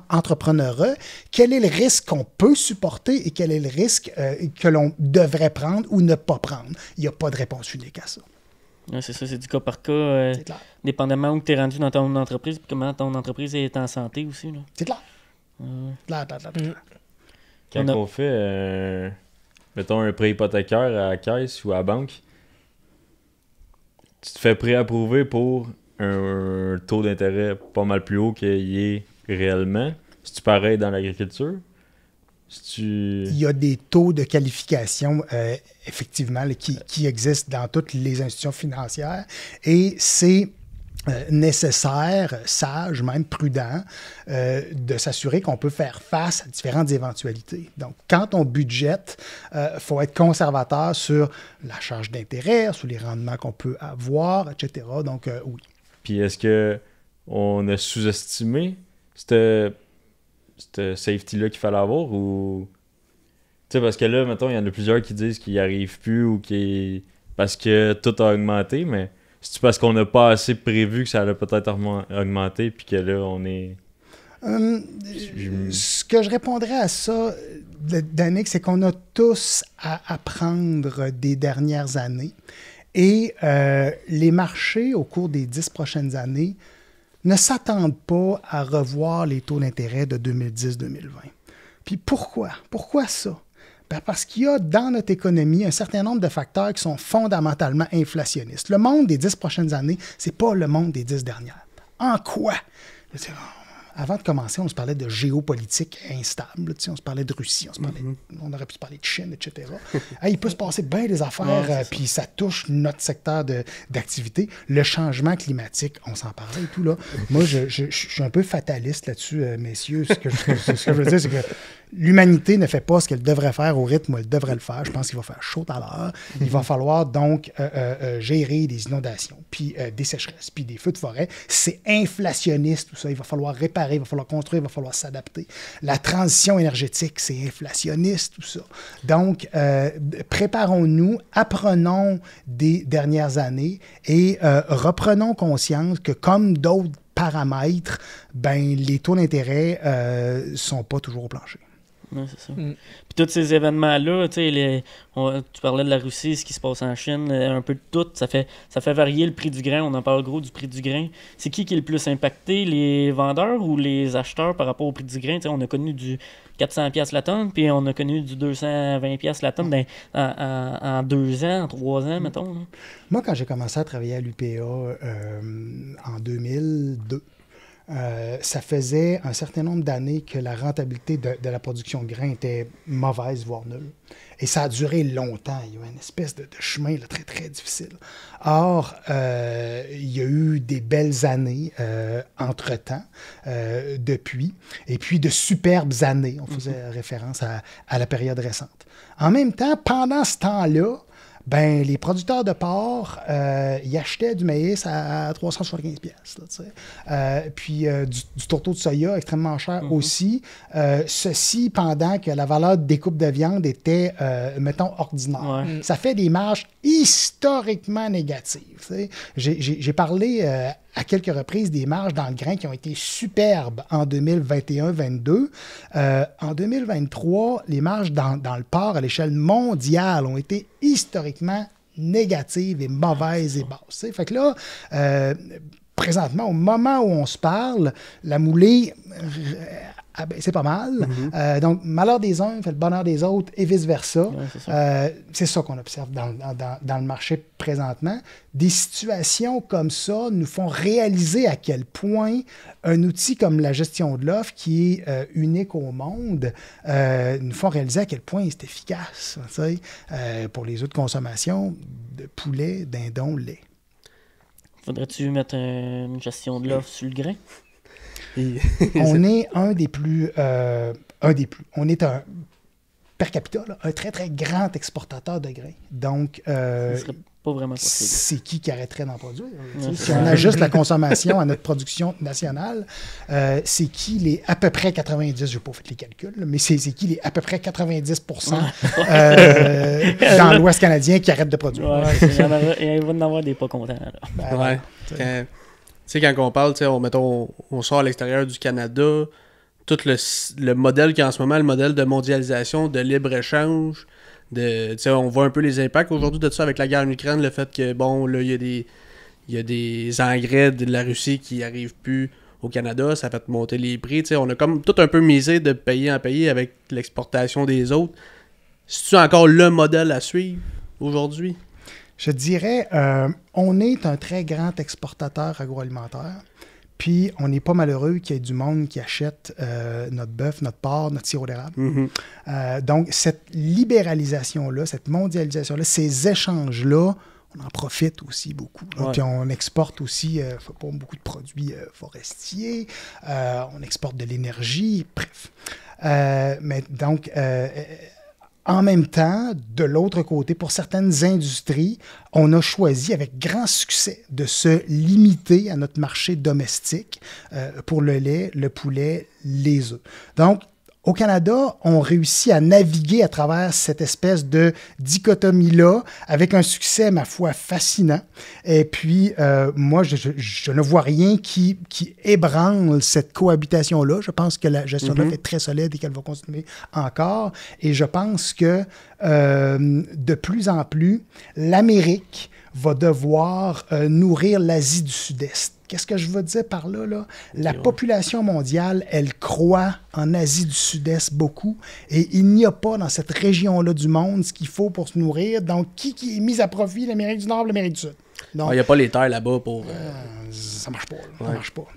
entrepreneureux, quel est le risque qu'on peut supporter et quel est le risque que l'on devrait prendre ou ne pas prendre? Il n'y a pas de réponse unique à ça. Ouais, c'est ça, c'est du cas par cas. C'est clair. Dépendamment où tu es rendu dans ton entreprise et comment ton entreprise est en santé aussi. Là. C'est clair. Clair. Quand on fait, mettons, un prêt hypothécaire à la caisse ou à la banque, tu te fais préapprouver pour un taux d'intérêt pas mal plus haut qu'il est réellement. C'est-tu pareil dans l'agriculture? Il y a des taux de qualification, effectivement, là, qui existent dans toutes les institutions financières et c'est nécessaire, sage, même prudent, de s'assurer qu'on peut faire face à différentes éventualités. Donc, quand on budgète, il faut être conservateur sur la charge d'intérêt, sur les rendements qu'on peut avoir, etc. Donc, oui. Puis, est-ce qu'on a sous-estimé cette safety-là qu'il fallait avoir ou... Tu sais, parce que là, mettons, il y en a plusieurs qui disent qu'ils n'y arrivent plus ou parce que tout a augmenté, mais c'est parce qu'on n'a pas assez prévu que ça allait peut-être augmenter puis que là, on est... Ce que je répondrais à ça, Danick, c'est qu'on a tous à apprendre des dernières années et les marchés, au cours des 10 prochaines années, ne s'attendent pas à revoir les taux d'intérêt de 2010-2020. Puis pourquoi? Pourquoi ça? Ben parce qu'il y a dans notre économie un certain nombre de facteurs qui sont fondamentalement inflationnistes. Le monde des 10 prochaines années, c'est pas le monde des 10 dernières. En quoi? Avant de commencer, on se parlait de géopolitique instable. On se parlait de Russie, on aurait pu se parler de Chine, etc. Il peut se passer bien des affaires, puis ça touche notre secteur d'activité. Le changement climatique, on s'en parlait et tout. Là. Moi, je suis un peu fataliste là-dessus, messieurs. Ce que je veux dire, c'est que l'humanité ne fait pas ce qu'elle devrait faire au rythme où elle devrait le faire. Je pense qu'il va faire chaud à l'heure. Il va falloir donc gérer des inondations, puis des sécheresses, puis des feux de forêt. C'est inflationniste tout ça. Il va falloir réparer, il va falloir construire, il va falloir s'adapter. La transition énergétique, c'est inflationniste tout ça. Donc, préparons-nous, apprenons des dernières années et reprenons conscience que comme d'autres paramètres, ben, les taux d'intérêt ne sont pas toujours au plancher. Oui, c'est ça. Puis tous ces événements-là, tu parlais de la Russie, ce qui se passe en Chine, un peu de tout, ça fait varier le prix du grain. On en parle gros du prix du grain. C'est qui est le plus impacté, les vendeurs ou les acheteurs par rapport au prix du grain? T'sais, on a connu du 400$ la tonne, puis on a connu du 220$ la tonne en 2 ans, en 3 ans, mettons. Là. Moi, quand j'ai commencé à travailler à l'UPA en 2002, ça faisait un certain nombre d'années que la rentabilité de la production de grains était mauvaise, voire nulle. Et ça a duré longtemps. Il y a eu une espèce de chemin là, très, très difficile. Or, il y a eu des belles années entre-temps, depuis, et puis de superbes années. On faisait référence à la période récente. En même temps, pendant ce temps-là, ben, les producteurs de porc, ils achetaient du maïs à 375$. Puis du tourteau de soya extrêmement cher aussi. Ceci pendant que la valeur de découpe de viande était, mettons, ordinaire. Ça fait des marges historiquement négatives. J'ai parlé à quelques reprises des marges dans le grain qui ont été superbes en 2021-22. En 2023, les marges dans le porc à l'échelle mondiale ont été historiquement négatives et mauvaises et basses. Fait que là, présentement, au moment où on se parle, la moulée c'est pas mal. Donc, malheur des uns fait le bonheur des autres et vice-versa. Ouais, c'est ça qu'on observe dans le marché présentement. Des situations comme ça nous font réaliser à quel point un outil comme la gestion de l'offre, qui est unique au monde, nous font réaliser à quel point c'est efficace pour les autres consommations de poulet, dindon, lait. Faudrait-tu mettre une gestion de l'offre sur le grain? On est un des plus. On est un, per capita, là, un très, très grand exportateur de grains. Donc, Ce serait pas vraiment possible. c'est qui arrêterait d'en produire? Ouais, Si on ajuste la consommation à notre production nationale, c'est qui les à peu près 90, je n'ai pas fait les calculs, là, mais c'est qui les à peu près 90% dans l'Ouest canadien qui arrêtent de produire? Ouais, il va en avoir des pas contents. Là. Ben, Ouais. Quand on parle, on sort à l'extérieur du Canada, tout le modèle qui est en ce moment, le modèle de mondialisation, de libre-échange, on voit un peu les impacts aujourd'hui de ça avec la guerre en Ukraine, le fait que, bon, là, il y a des engrais de la Russie qui n'arrivent plus au Canada, ça fait monter les prix. On a comme tout un peu misé de pays en pays avec l'exportation des autres. C'est-tu encore le modèle à suivre aujourd'hui? Je dirais, on est un très grand exportateur agroalimentaire, puis on n'est pas malheureux qu'il y ait du monde qui achète notre bœuf, notre porc, notre sirop d'érable. Donc, cette libéralisation-là, cette mondialisation-là, ces échanges-là, on en profite aussi beaucoup. Ouais. Puis on exporte aussi beaucoup de produits forestiers, on exporte de l'énergie, bref. Mais donc... en même temps, de l'autre côté, pour certaines industries, on a choisi avec grand succès de se limiter à notre marché domestique pour le lait, le poulet, les œufs. Donc, au Canada, on réussit à naviguer à travers cette espèce de dichotomie-là avec un succès, ma foi, fascinant. Et puis, moi, je ne vois rien qui ébranle cette cohabitation-là. Je pense que la gestion de l'offre est très solide et qu'elle va continuer encore. Et je pense que de plus en plus, l'Amérique va devoir nourrir l'Asie du Sud-Est. Qu'est-ce que je veux dire par là, là? La population mondiale, elle croît en Asie du Sud-Est beaucoup et il n'y a pas dans cette région-là du monde ce qu'il faut pour se nourrir. Donc, qui est mis à profit, l'Amérique du Nord ou l'Amérique du Sud? Il n'y a pas les terres là-bas pour... Ça marche pas. Là. Ça marche pas.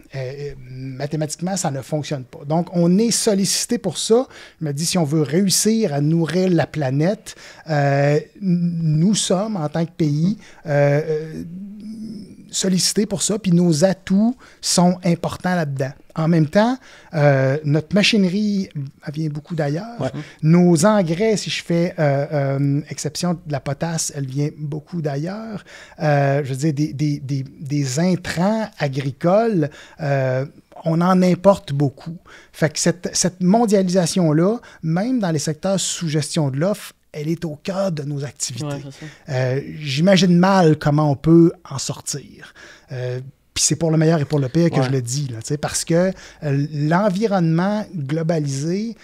Mathématiquement, ça ne fonctionne pas. Donc, on est sollicité pour ça. Je me dis, si on veut réussir à nourrir la planète, nous sommes, en tant que pays, sollicités pour ça, puis nos atouts sont importants là-dedans. En même temps, notre machinerie, elle vient beaucoup d'ailleurs. Ouais. Nos engrais, si je fais exception de la potasse, elle vient beaucoup d'ailleurs. Je veux dire, des intrants agricoles, on en importe beaucoup. Fait que cette mondialisation-là, même dans les secteurs sous gestion de l'offre, elle est au cœur de nos activités. Ouais, j'imagine mal comment on peut en sortir. Puis c'est pour le meilleur et pour le pire que je le dis, là, parce que l'environnement globalisé,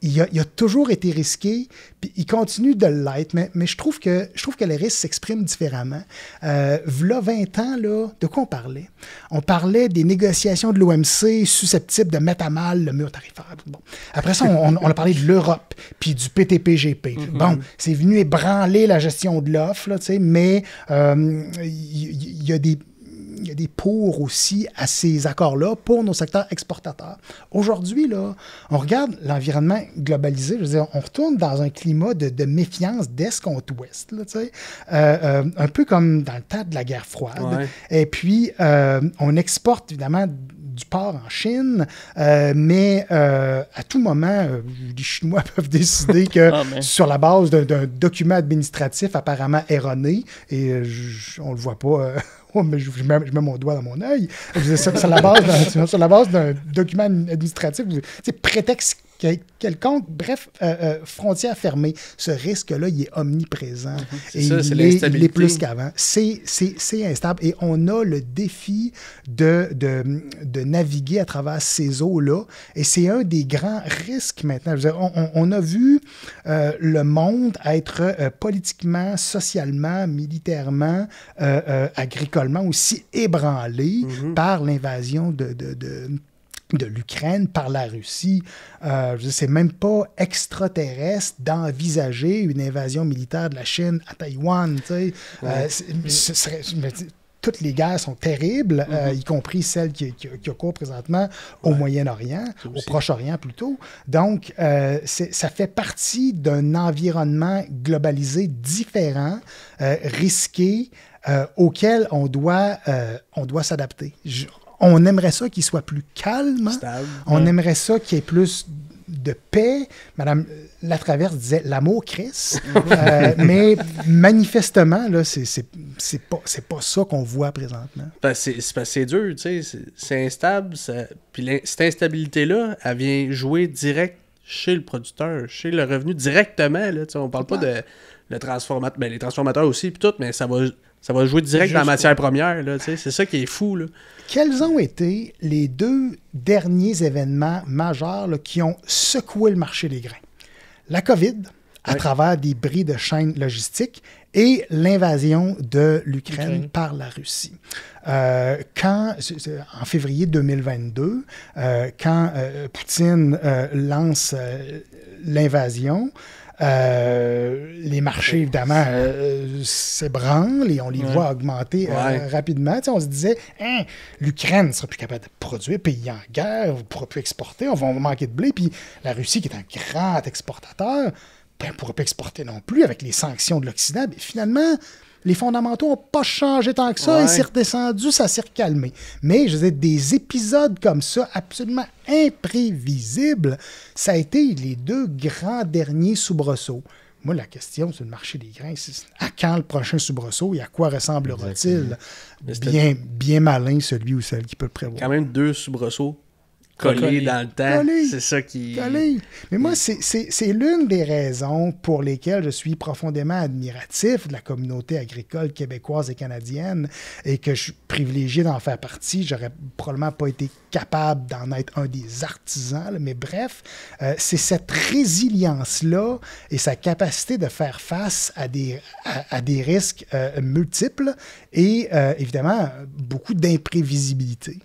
il a toujours été risqué, puis il continue de l'être, mais je trouve que les risques s'expriment différemment. V'là 20 ans, là, de quoi on parlait? On parlait des négociations de l'OMC susceptibles de mettre à mal le mur tarifaire. Bon. Après ça, on a parlé de l'Europe, puis du PTPGP. Bon, c'est venu ébranler la gestion de l'offre, là, mais il y a des pour aussi à ces accords-là pour nos secteurs exportateurs. Aujourd'hui, là, on regarde l'environnement globalisé, je veux dire, on retourne dans un climat de méfiance d'Est contre Ouest, là, un peu comme dans le temps de la guerre froide. Ouais. Et puis, on exporte évidemment du porc en Chine, mais à tout moment, les Chinois peuvent décider que sur la base d'un document administratif apparemment erroné, et on le voit pas... mais je mets mon doigt dans mon œil. Sur la base d'un document administratif, prétexte quelconque. Bref, frontières fermées. Ce risque-là, il est omniprésent. C'est Et ça, c'est il est l'instabilité. plus qu'avant. C'est instable. Et on a le défi de naviguer à travers ces eaux-là. Et c'est un des grands risques maintenant. Je veux dire, on a vu le monde être politiquement, socialement, militairement, agricolement aussi ébranlé par l'invasion de l'Ukraine par la Russie. C'est même pas extraterrestre d'envisager une invasion militaire de la Chine à Taïwan. Toutes les guerres sont terribles, y compris celle qui a cours présentement au Moyen-Orient, au Proche-Orient plutôt. Donc, ça fait partie d'un environnement globalisé différent, risqué, auquel on doit s'adapter. On aimerait ça qu'il soit plus calme. Stable. On aimerait ça qu'il y ait plus de paix. Madame Latraverse disait l'amour crisse. Mais manifestement, là, c'est pas ça qu'on voit présentement. C'est dur, tu sais. C'est instable. Puis cette instabilité-là, elle vient jouer direct chez le producteur, chez le revenu directement. Là, on parle pas de le transformateur. Ben, les transformateurs aussi, puis tout, mais ça va jouer direct dans la matière première. Là, c'est ça qui est fou. Là. Quels ont été les 2 derniers événements majeurs là, qui ont secoué le marché des grains? La COVID, à travers des bris de chaînes logistiques, et l'invasion de l'Ukraine par la Russie. En février 2022, quand Poutine lance l'invasion, les marchés, évidemment, s'ébranlent et on les voit augmenter rapidement. On se disait, l'Ukraine ne sera plus capable de produire, pays en guerre, on ne pourra plus exporter, on va manquer de blé. Puis la Russie, qui est un grand exportateur, on ne pourra pas exporter non plus avec les sanctions de l'Occident. Mais finalement, les fondamentaux n'ont pas changé tant que ça. Et c'est redescendu, ça s'est recalmé. Mais, je veux dire, des épisodes comme ça, absolument imprévisibles, ça a été les 2 grands derniers soubresauts. Moi, la question sur le marché des grains, c'est à quand le prochain soubresaut et à quoi ressemblera-t-il? Bien malin celui ou celle qui peut le prévoir. Quand même 2 soubresauts collés dans le temps. C'est ça qui... Mais moi, c'est l'une des raisons pour lesquelles je suis profondément admiratif de la communauté agricole québécoise et canadienne et que je suis privilégié d'en faire partie. J'aurais probablement pas été capable d'en être un des artisans, là, mais bref, c'est cette résilience-là et sa capacité de faire face à des risques multiples et évidemment beaucoup d'imprévisibilité.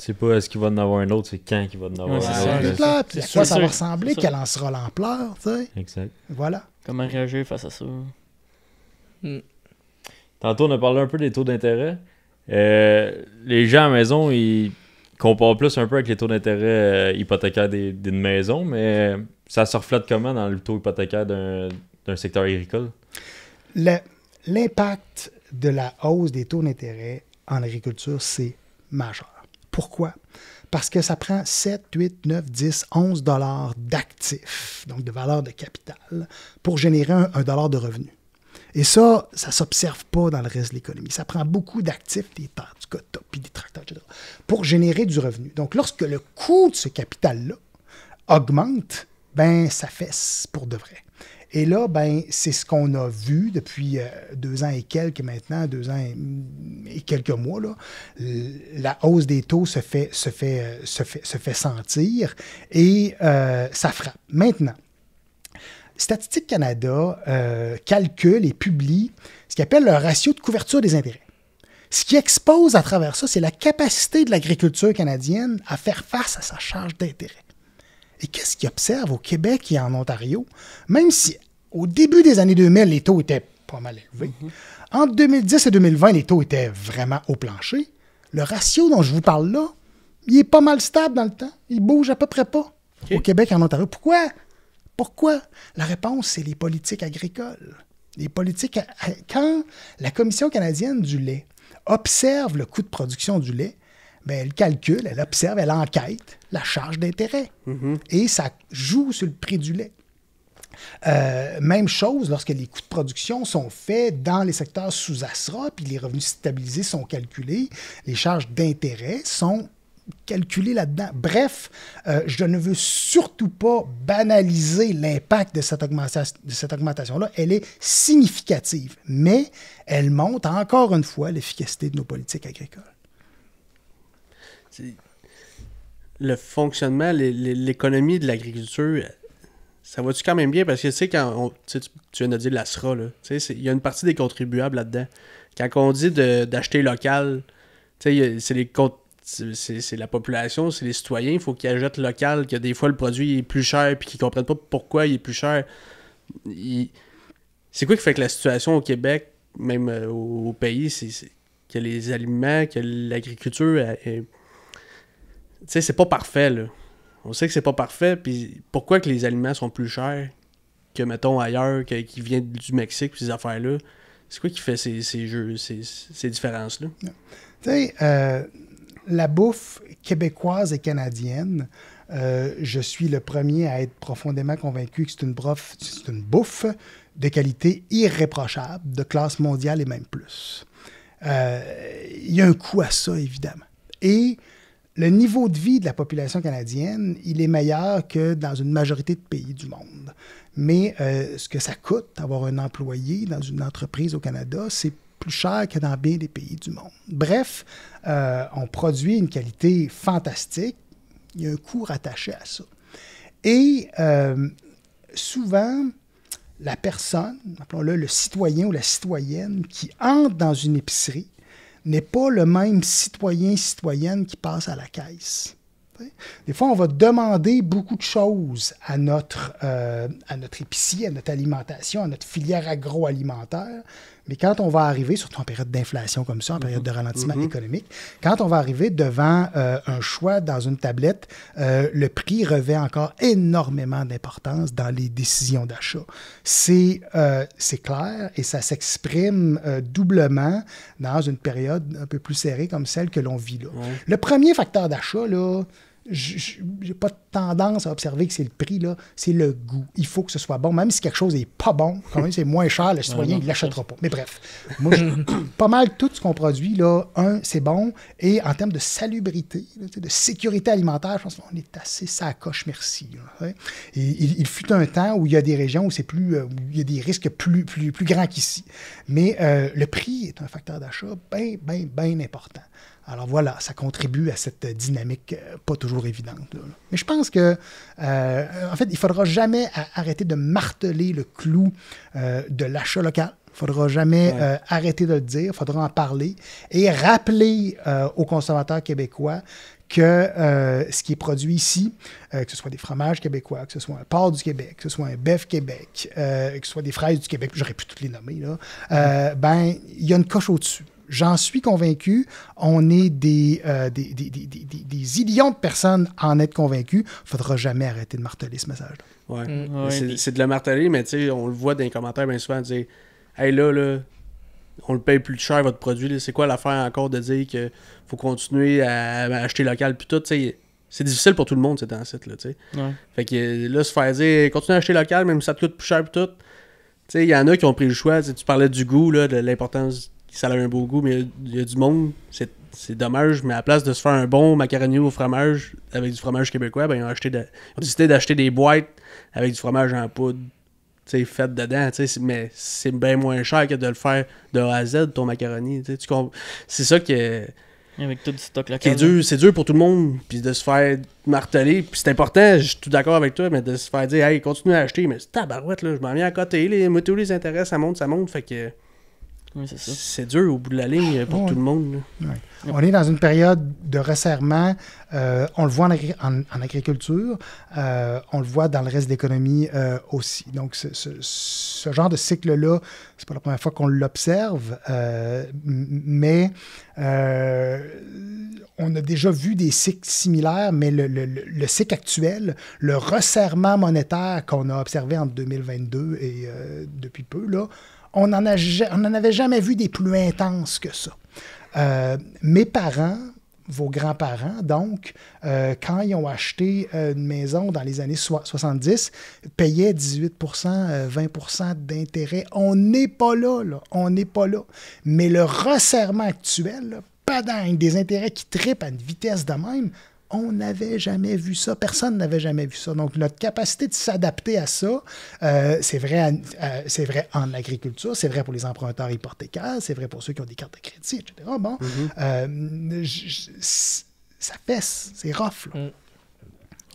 C'est pas est-ce qu'il va en avoir un autre, c'est quand qu'il va en avoir un autre. C'est clair, puis à quoi ça va ressembler, quelle en sera l'ampleur, tu sais. Exact. Voilà. Comment réagir face à ça? Tantôt, on a parlé un peu des taux d'intérêt. Les gens à la maison, ils comparent plus un peu avec les taux d'intérêt hypothécaires d'une maison, mais ça se reflète comment dans le taux hypothécaire d'un secteur agricole? L'impact de la hausse des taux d'intérêt en agriculture, c'est majeur. Pourquoi? Parce que ça prend 7, 8, 9, 10, 11 $ d'actifs, donc de valeur de capital, pour générer un dollar de revenu. Et ça ne s'observe pas dans le reste de l'économie. Ça prend beaucoup d'actifs, des terres, du coton, puis des tracteurs, etc., pour générer du revenu. Donc, lorsque le coût de ce capital-là augmente, ben ça fesse pour de vrai. Et là, ben, c'est ce qu'on a vu depuis 2 ans et quelques maintenant, 2 ans et quelques mois. Là. La hausse des taux se fait sentir et ça frappe. Maintenant, Statistique Canada calcule et publie ce qu'il appelle le ratio de couverture des intérêts. Ce qui expose à travers ça, c'est la capacité de l'agriculture canadienne à faire face à sa charge d'intérêt. Et qu'est-ce qu'ils observent au Québec et en Ontario? Même si au début des années 2000, les taux étaient pas mal élevés, entre 2010 et 2020, les taux étaient vraiment au plancher. Le ratio dont je vous parle là, il est pas mal stable dans le temps. Il bouge à peu près pas au Québec et en Ontario. Pourquoi? Pourquoi? La réponse, c'est les politiques agricoles. Les politiques... Quand la Commission canadienne du lait observe le coût de production du lait, ben, elle calcule, elle observe, elle enquête la charge d'intérêt. Et ça joue sur le prix du lait. Même chose lorsque les coûts de production sont faits dans les secteurs sous ASRA, puis les revenus stabilisés sont calculés, les charges d'intérêt sont calculé là-dedans. Bref, je ne veux surtout pas banaliser l'impact de cette augmentation-là. Elle est significative, mais elle montre encore une fois l'efficacité de nos politiques agricoles. Le fonctionnement, l'économie de l'agriculture, ça va-tu quand même bien? Parce que, tu sais, tu viens de dire l'ASRA, là, il y a une partie des contribuables là-dedans. Quand on dit d'acheter local, tu sais, c'est la population, c'est les citoyens, il faut qu'ils achètent local, que des fois le produit est plus cher, puis qu'ils ne comprennent pas pourquoi il est plus cher. C'est quoi qui fait que la situation au Québec, même au pays, c'est que les aliments, que l'agriculture, tu sais, c'est pas parfait, là. On sait que c'est pas parfait, puis pourquoi que les aliments sont plus chers que, mettons, ailleurs, qui viennent du Mexique, puis ces affaires-là? C'est quoi qui fait ces différences-là? Tu sais, la bouffe québécoise et canadienne, je suis le premier à être profondément convaincu que c'est une bouffe de qualité irréprochable, de classe mondiale et même plus. Il y a un coût à ça, évidemment. Et le niveau de vie de la population canadienne, il est meilleur que dans une majorité de pays du monde. Mais ce que ça coûte d'avoir un employé dans une entreprise au Canada, c'est plus cher que dans bien des pays du monde. Bref, on produit une qualité fantastique. Il y a un coût rattaché à ça. Et souvent, la personne, appelons-le le citoyen ou la citoyenne, qui entre dans une épicerie, n'est pas le même citoyenne qui passe à la caisse. Des fois, on va demander beaucoup de choses à notre épicier, à notre alimentation, à notre filière agroalimentaire. Mais quand on va arriver, surtout en période d'inflation comme ça, en période de ralentissement économique, quand on va arriver devant un choix dans une tablette, le prix revêt encore énormément d'importance dans les décisions d'achat. C'est clair et ça s'exprime doublement dans une période un peu plus serrée comme celle que l'on vit là. Ouais. Le premier facteur d'achat, là, j'ai pas tendance à observer que c'est le prix, là, c'est le goût. Il faut que ce soit bon. Même si quelque chose n'est pas bon, quand même c'est moins cher, le citoyen il ne l'achètera pas. Mais bref, moi, pas mal tout ce qu'on produit, là, c'est bon. Et en termes de salubrité, là, de sécurité alimentaire, je pense qu'on est assez sacoche, merci. Là, ouais. Et il fut un temps où il y a des régions où où il y a des risques plus grands qu'ici. Mais le prix est un facteur d'achat bien important. Alors voilà, ça contribue à cette dynamique pas toujours évidente. Là. Mais je pense que, en fait, il ne faudra jamais arrêter de marteler le clou de l'achat local. Il ne faudra jamais arrêter de le dire. Il faudra en parler et rappeler aux consommateurs québécois que ce qui est produit ici, que ce soit des fromages québécois, que ce soit un porc du Québec, que ce soit un bœuf Québec, que ce soit des fraises du Québec, j'aurais pu toutes les nommer, là, il y a une coche au-dessus. J'en suis convaincu. On est des millions de personnes à en être convaincus. Il ne faudra jamais arrêter de marteler ce message-là. Ouais. C'est de le marteler, mais on le voit dans les commentaires bien souvent dire « Hey là, on le paye plus cher votre produit. Là. C'est quoi l'affaire encore de dire qu'il faut continuer à acheter local puis tout? » C'est difficile pour tout le monde, c'est dans site. Là, Fait que là, se faire dire « Continue à acheter local, même si ça te coûte plus cher puis tout. » Il y en a qui ont pris le choix. Tu parlais du goût, là, de l'importance ça a un beau goût, mais il y a du monde, c'est dommage, mais à la place de se faire un bon macaroni au fromage avec du fromage québécois, ben ils ont décidé d'acheter des boîtes avec du fromage en poudre, fait dedans, mais c'est bien moins cher que de le faire de A à Z, ton macaroni, c'est ça que... Avec tout du stock local. C'est dur pour tout le monde, puis de se faire marteler, puis c'est important, je suis tout d'accord avec toi, mais de se faire dire, hey, continue à acheter, mais c'est tabarouette, là, je m'en viens à côté, moi, tous les intérêts, ça monte, fait que... Oui, c'est ça. C'est dur au bout de la ligne pour tout le monde. Ouais. On est dans une période de resserrement. On le voit en agriculture. On le voit dans le reste de l'économie aussi. Donc, ce genre de cycle-là, c'est pas la première fois qu'on l'observe, mais on a déjà vu des cycles similaires, mais le cycle actuel, le resserrement monétaire qu'on a observé entre 2022 et depuis peu, là, on n'en avait jamais vu des plus intenses que ça. Mes parents, vos grands-parents, donc, quand ils ont acheté une maison dans les années 70, payaient 18 20 d'intérêt. On n'est pas là. On n'est pas là. Mais le resserrement actuel, là, badingue, des intérêts qui trippent à une vitesse de même. On n'avait jamais vu ça. Personne n'avait jamais vu ça. Donc, notre capacité de s'adapter à ça, c'est vrai en agriculture, c'est vrai pour les emprunteurs hypothécaires, c'est vrai pour ceux qui ont des cartes de crédit, etc. Bon, ça pèse, c'est rough. Là.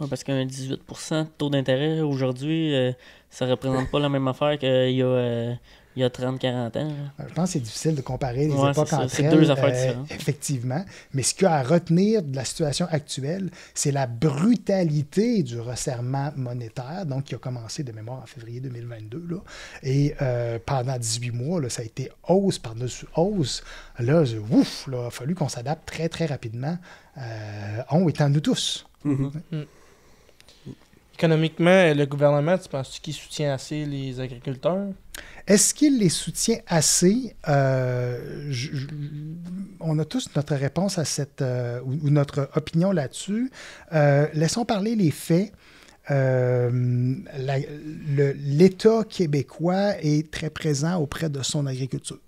Ouais, parce qu'un 18% de taux d'intérêt aujourd'hui, ça représente pas la même affaire qu'il y a 30-40 ans. Je pense que c'est difficile de comparer les Ouais, époques entre c'est elles. deux affaires différentes. Effectivement. Mais ce qu'il y a à retenir de la situation actuelle, c'est la brutalité du resserrement monétaire, donc qui a commencé de mémoire en février 2022. Là. Et pendant 18 mois, là, ça a été hausse par-dessus hausse. Là, il a fallu qu'on s'adapte très, très rapidement. On étant nous tous. Économiquement, le gouvernement, tu penses qu'il soutient assez les agriculteurs? Est-ce qu'il les soutient assez? On a tous notre réponse à cette ou notre opinion là-dessus. Laissons parler les faits. L'État québécois est très présent auprès de son agriculture.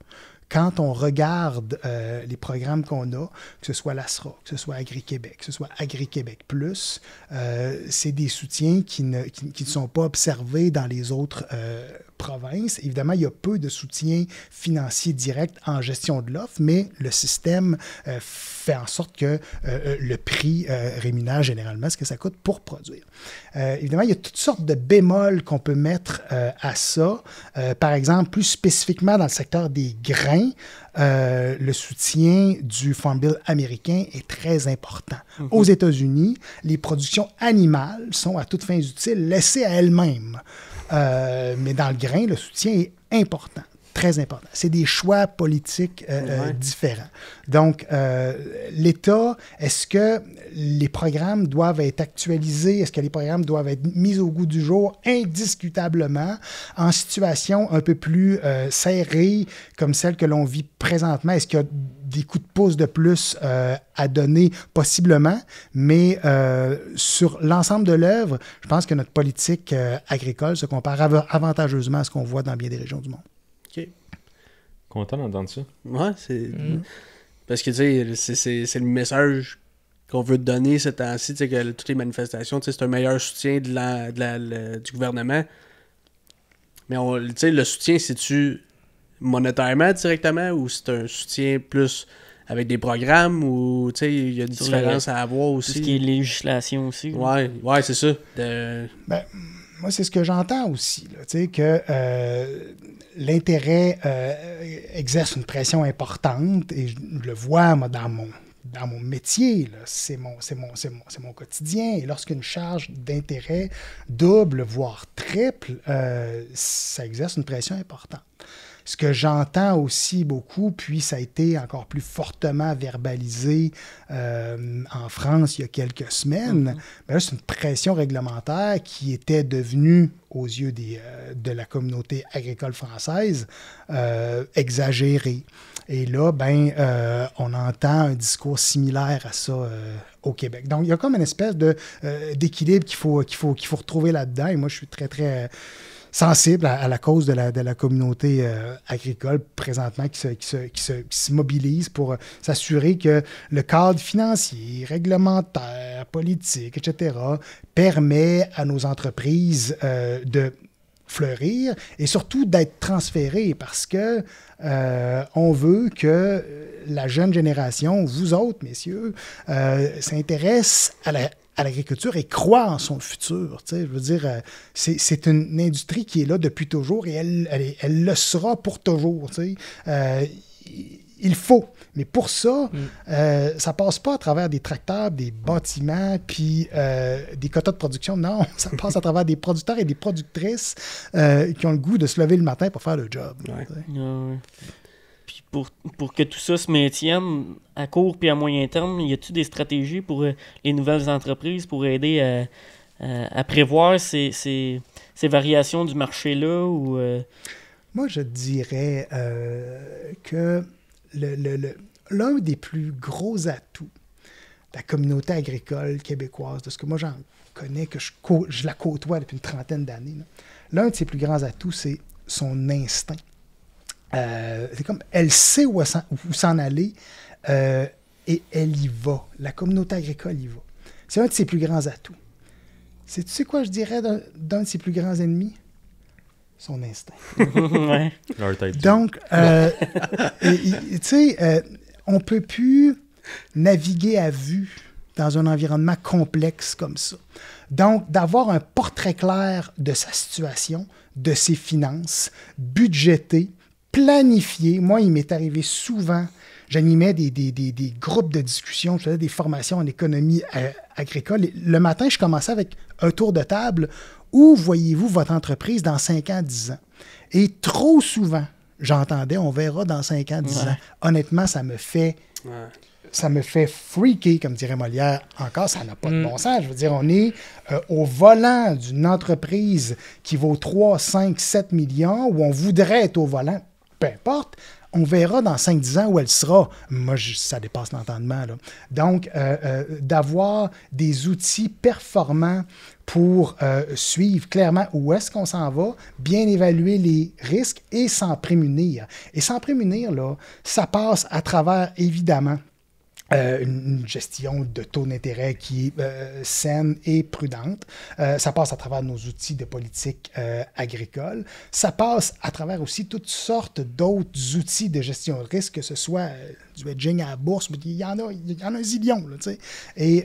Quand on regarde les programmes qu'on a, que ce soit l'ASRA, que ce soit Agri-Québec, que ce soit Agri-Québec Plus, c'est des soutiens qui ne sont pas observés dans les autres provinces. Évidemment, il y a peu de soutien financier direct en gestion de l'offre, mais le système fait en sorte que le prix rémunère généralement ce que ça coûte pour produire. Évidemment, il y a toutes sortes de bémols qu'on peut mettre à ça. Par exemple, plus spécifiquement dans le secteur des grains, le soutien du Farm Bill américain est très important. Aux États-Unis, les productions animales sont à toutes fins utiles laissées à elles-mêmes. Mais dans le grain, le soutien est important, très important. C'est des choix politiques différents. Donc, l'État, est-ce que les programmes doivent être actualisés? Est-ce que les programmes doivent être mis au goût du jour? Indiscutablement. En situation un peu plus serrée, comme celle que l'on vit présentement, est-ce qu'il y a des coups de pouce de plus à donner? Possiblement, mais sur l'ensemble de l'œuvre, je pense que notre politique agricole se compare avantageusement à ce qu'on voit dans bien des régions du monde. OK. Content d'entendre ça. Ouais, c'est... Parce que, tu sais, c'est le message qu'on veut te donner ces temps-ci, tu sais, que toutes les manifestations, tu sais, c'est un meilleur soutien du gouvernement. Mais, tu sais, le soutien, c'est-tu monétairement directement ou c'est un soutien plus avec des programmes ou, tu sais, il y a une différence à avoir aussi? Tout ce qui est législation aussi. Ouais, c'est ça. Moi, c'est ce que j'entends aussi, là, tu sais, que l'intérêt exerce une pression importante et je le vois, moi, dans mon métier, là, c'est mon quotidien. Et lorsqu'une charge d'intérêt double, voire triple, ça exerce une pression importante. Ce que j'entends aussi beaucoup, puis ça a été encore plus fortement verbalisé en France il y a quelques semaines, ben là, c'est une pression réglementaire qui était devenue, aux yeux de la communauté agricole française, exagérée. Et là, on entend un discours similaire à ça au Québec. Donc, il y a comme une espèce d'équilibre qu'il faut retrouver là-dedans. Et moi, je suis très, très sensible à la cause de la communauté agricole présentement qui se mobilise pour s'assurer que le cadre financier, réglementaire, politique, etc., permet à nos entreprises de fleurir et surtout d'être transférées parce que on veut que la jeune génération, vous autres, messieurs, s'intéresse à l'agriculture et croit en son futur. Tu sais, je veux dire, c'est une industrie qui est là depuis toujours et elle le sera pour toujours. Tu sais. Il faut. Mais pour ça, ça passe pas à travers des tracteurs, des bâtiments, puis des quotas de production. Non, ça passe à travers des producteurs et des productrices qui ont le goût de se lever le matin pour faire le job. Ouais. Puis pour que tout ça se maintienne à court puis à moyen terme, y a-t-il des stratégies pour les nouvelles entreprises pour aider à prévoir ces variations du marché-là? Ou, Moi, je dirais que l'un des plus gros atouts de la communauté agricole québécoise, de ce que moi j'en connais, que je la côtoie depuis une trentaine d'années, l'un de ses plus grands atouts, c'est son instinct. C'est comme, elle sait où s'en aller, Et elle y va. La communauté agricole y va. C'est un de ses plus grands atouts. Tu sais quoi je dirais d'un de ses plus grands ennemis? Son instinct. Ouais. Leur tête. Donc, tu sais, on peut plus naviguer à vue dans un environnement complexe comme ça. Donc, d'avoir un portrait clair de sa situation, de ses finances, budgété, planifié. Moi, il m'est arrivé souvent, j'animais des groupes de discussion, je faisais des formations en économie agricole. Et le matin, je commençais avec un tour de table. Où voyez-vous votre entreprise dans 5 ans, 10 ans? Et trop souvent, j'entendais, on verra dans 5 ans, 10 ans. Honnêtement, ça me fait freaker, comme dirait Molière. Encore, ça n'a pas de bon sens. Je veux dire, on est au volant d'une entreprise qui vaut 3, 5, 7 millions, où on voudrait être au volant, peu importe. On verra dans 5-10 ans où elle sera. Moi, ça dépasse l'entendement, là. Donc, d'avoir des outils performants pour suivre clairement où est-ce qu'on s'en va, bien évaluer les risques et s'en prémunir. Et s'en prémunir, là, ça passe à travers, évidemment, une gestion de taux d'intérêt qui est saine et prudente. Ça passe à travers nos outils de politique agricole. Ça passe à travers aussi toutes sortes d'autres outils de gestion de risque, que ce soit du hedging à la bourse, mais il y en a un zillion. Là, tu sais. Et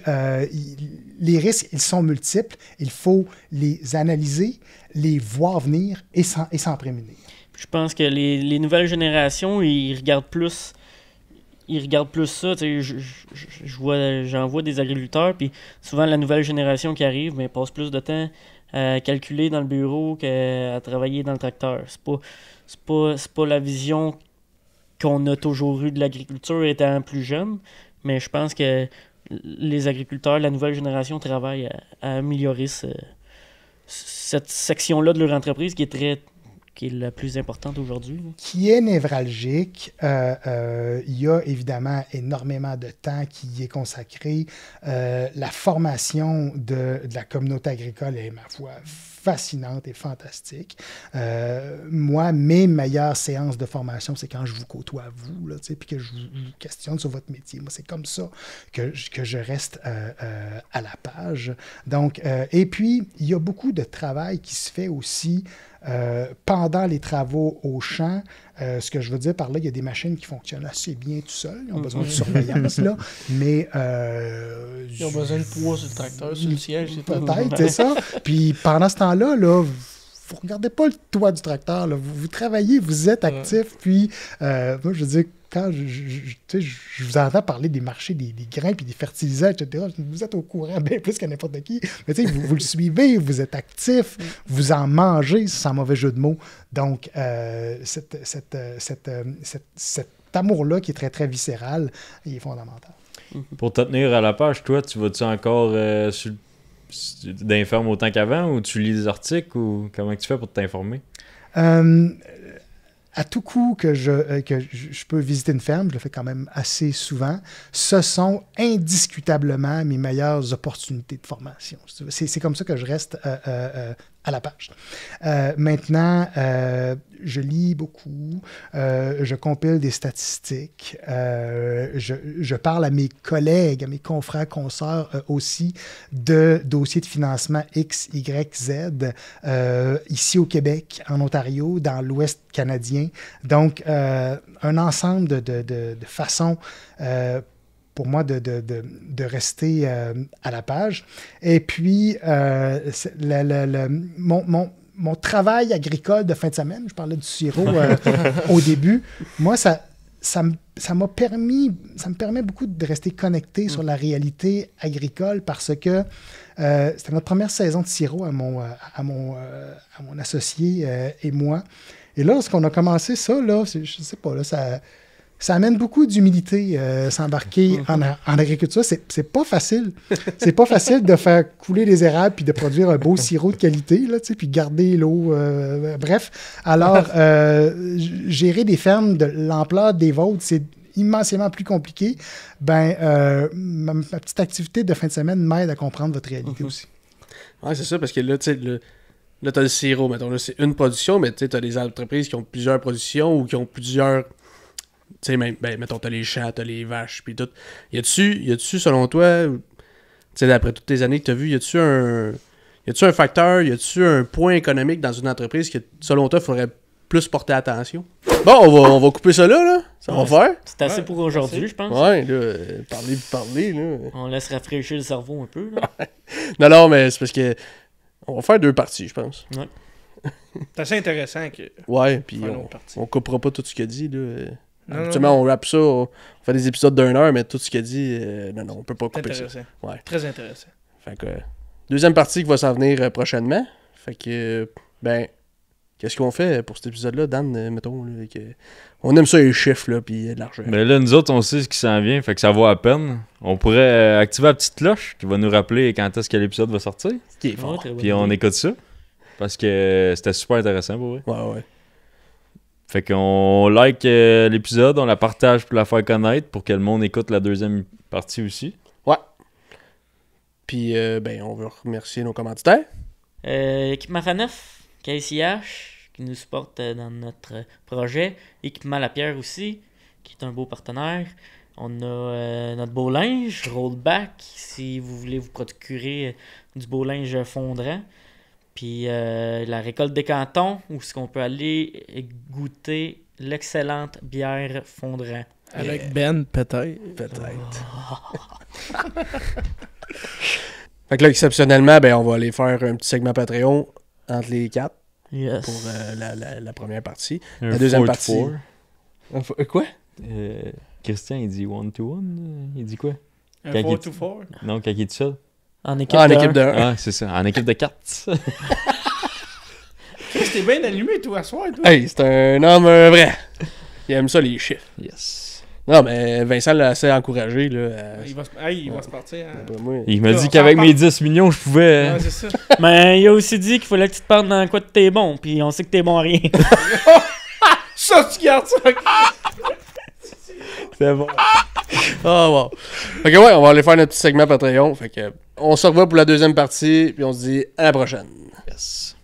les risques, ils sont multiples. Il faut les analyser, les voir venir et s'en prémunir. Je pense que les nouvelles générations, ils regardent plus ça. J'en vois des agriculteurs, puis souvent la nouvelle génération qui arrive, mais passe plus de temps à calculer dans le bureau qu'à travailler dans le tracteur. C'est pas la vision qu'on a toujours eue de l'agriculture étant plus jeune, mais je pense que les agriculteurs, la nouvelle génération, travaillent à améliorer cette section-là de leur entreprise qui est la plus importante aujourd'hui. Qui est névralgique. Il y a évidemment énormément de temps qui y est consacré. La formation de la communauté agricole est, ma foi, fascinante et fantastique. Moi, mes meilleures séances de formation, c'est quand je vous côtoie, vous, là, puis que je vous questionne sur votre métier. Moi, c'est comme ça que je reste à la page. Donc, et puis, il y a beaucoup de travail qui se fait aussi pendant les travaux au champ. Ce que je veux dire par là, il y a des machines qui fonctionnent assez bien tout seuls. Ils ont besoin de surveillance, là. Mais... ils ont besoin de poids sur le tracteur, sur le siège. Peut-être, c'est ça. Puis pendant ce temps-là, vous ne regardez pas le toit du tracteur. Là. Vous travaillez, vous êtes actif. Puis, moi, je veux dire, quand je vous entends parler des marchés, des grains puis des fertilisants, etc., vous êtes au courant bien plus que n'importe qui. Mais vous le suivez, vous êtes actif, vous en mangez, sans mauvais jeu de mots. Donc, cet amour-là qui est très, très viscéral, il est fondamental. Pour te tenir à la page, toi, tu vas-tu encore d'informer autant qu'avant, ou tu lis des articles, ou comment tu fais pour t'informer? À tout coup que je peux visiter une ferme, je le fais quand même assez souvent, ce sont indiscutablement mes meilleures opportunités de formation. C'est comme ça que je reste à la page. Maintenant, je lis beaucoup, je compile des statistiques, je parle à mes collègues, à mes confrères, consoeurs aussi de dossiers de financement X, Y, Z, ici au Québec, en Ontario, dans l'Ouest canadien. Donc, un ensemble de façons pour moi de rester à la page. Et puis, mon travail agricole de fin de semaine, je parlais du sirop au début, moi, ça me permet beaucoup de rester connecté sur la réalité agricole parce que c'était notre première saison de sirop à mon associé et moi. Et là, lorsqu'on a commencé ça, là, je sais pas, là, ça amène beaucoup d'humilité, s'embarquer en agriculture. C'est pas facile. C'est pas facile de faire couler les érables puis de produire un beau sirop de qualité, là, puis garder l'eau. Bref. Alors, gérer des fermes de l'ampleur des vôtres, c'est immensément plus compliqué. Ma petite activité de fin de semaine m'aide à comprendre votre réalité aussi. Ouais, c'est ça, parce que là, tu sais, là, t'as le sirop, mettons, là, c'est une production, mais tu sais, t'as des entreprises qui ont plusieurs productions ou qui ont plusieurs sais, même, ben, mettons, t'as les chats, t'as les vaches, puis tout. Y a-tu, selon toi, tu sais, d'après toutes tes années que t'as vues, y a-tu un facteur, y a-tu un point économique dans une entreprise que, selon toi, faudrait plus porter attention? Bon, on va couper ça là. Ça va faire. C'est assez pour aujourd'hui, je pense. Ouais, là, parler, là. On laisse rafraîchir le cerveau un peu. Là. Non, mais c'est parce que on va faire 2 parties, je pense. Ouais. C'est assez intéressant que. Ouais, puis Faire une autre partie. on coupera pas tout ce qu'il a dit, là. Non, Habituellement, on rappe ça, on fait des épisodes d'1 heure, mais tout ce qu'il a dit, non, on peut pas C'est couper ça. intéressant. Ouais. Très intéressant. Fait que, deuxième partie qui va s'en venir prochainement. Fait que, ben, qu'est-ce qu'on fait pour cet épisode-là, Dan, mettons, là, on aime ça les chiffres, là, pis l'argent. Mais là, nous autres, on sait ce qui s'en vient, fait que ça vaut à peine. On pourrait activer la petite cloche qui va nous rappeler quand est-ce que l'épisode va sortir. Qui est Ouais, fort. très bonne Puis on idée. écoute ça. Parce que c'était super intéressant pour vrai. Ouais. Fait qu'on like l'épisode, on la partage pour la faire connaître pour que le monde écoute la deuxième partie aussi. Puis, ben, on veut remercier nos commanditaires. Équipement Faneuf, KCH, qui nous supporte dans notre projet. Équipement Lapierre aussi, qui est un beau partenaire. On a notre beau linge, Rollback, si vous voulez vous procurer du beau linge fondrant. Puis la récolte des cantons, où est-ce qu'on peut aller goûter l'excellente bière fondrant. Avec Ben, peut-être. Peut-être. Fait que là, exceptionnellement, ben, on va aller faire un petit segment Patreon entre les 4 Yes. pour la première partie. Un La deuxième 4-4. partie. Quoi? Christian, il dit 1-to-1. Il dit quoi? Un Quand il- 4-4. Non, quand il est tout seul. En équipe En de équipe un. de 1. Ah, c'est ça. En équipe de 4. Chris, t'es bien allumé, toi, à soir, toi. Hey, c'est un homme vrai. Il aime ça, les chiffres. Yes. Non, mais Vincent l'a assez encouragé, là. Il va se partir. Hein. Ben, moi, Il m'a Là, dit on qu'avec s'en mes parle. 10 millions, je pouvais. Ouais, c'est ça. Mais il a aussi dit qu'il fallait que tu te parles dans quoi t'es bon, puis on sait que t'es bon à rien. Ça, tu gardes ça. C'est bon. Ah, wow. Fait que ouais, on va aller faire notre petit segment Patreon. Fait que on se revoit pour la deuxième partie, puis on se dit à la prochaine. Yes.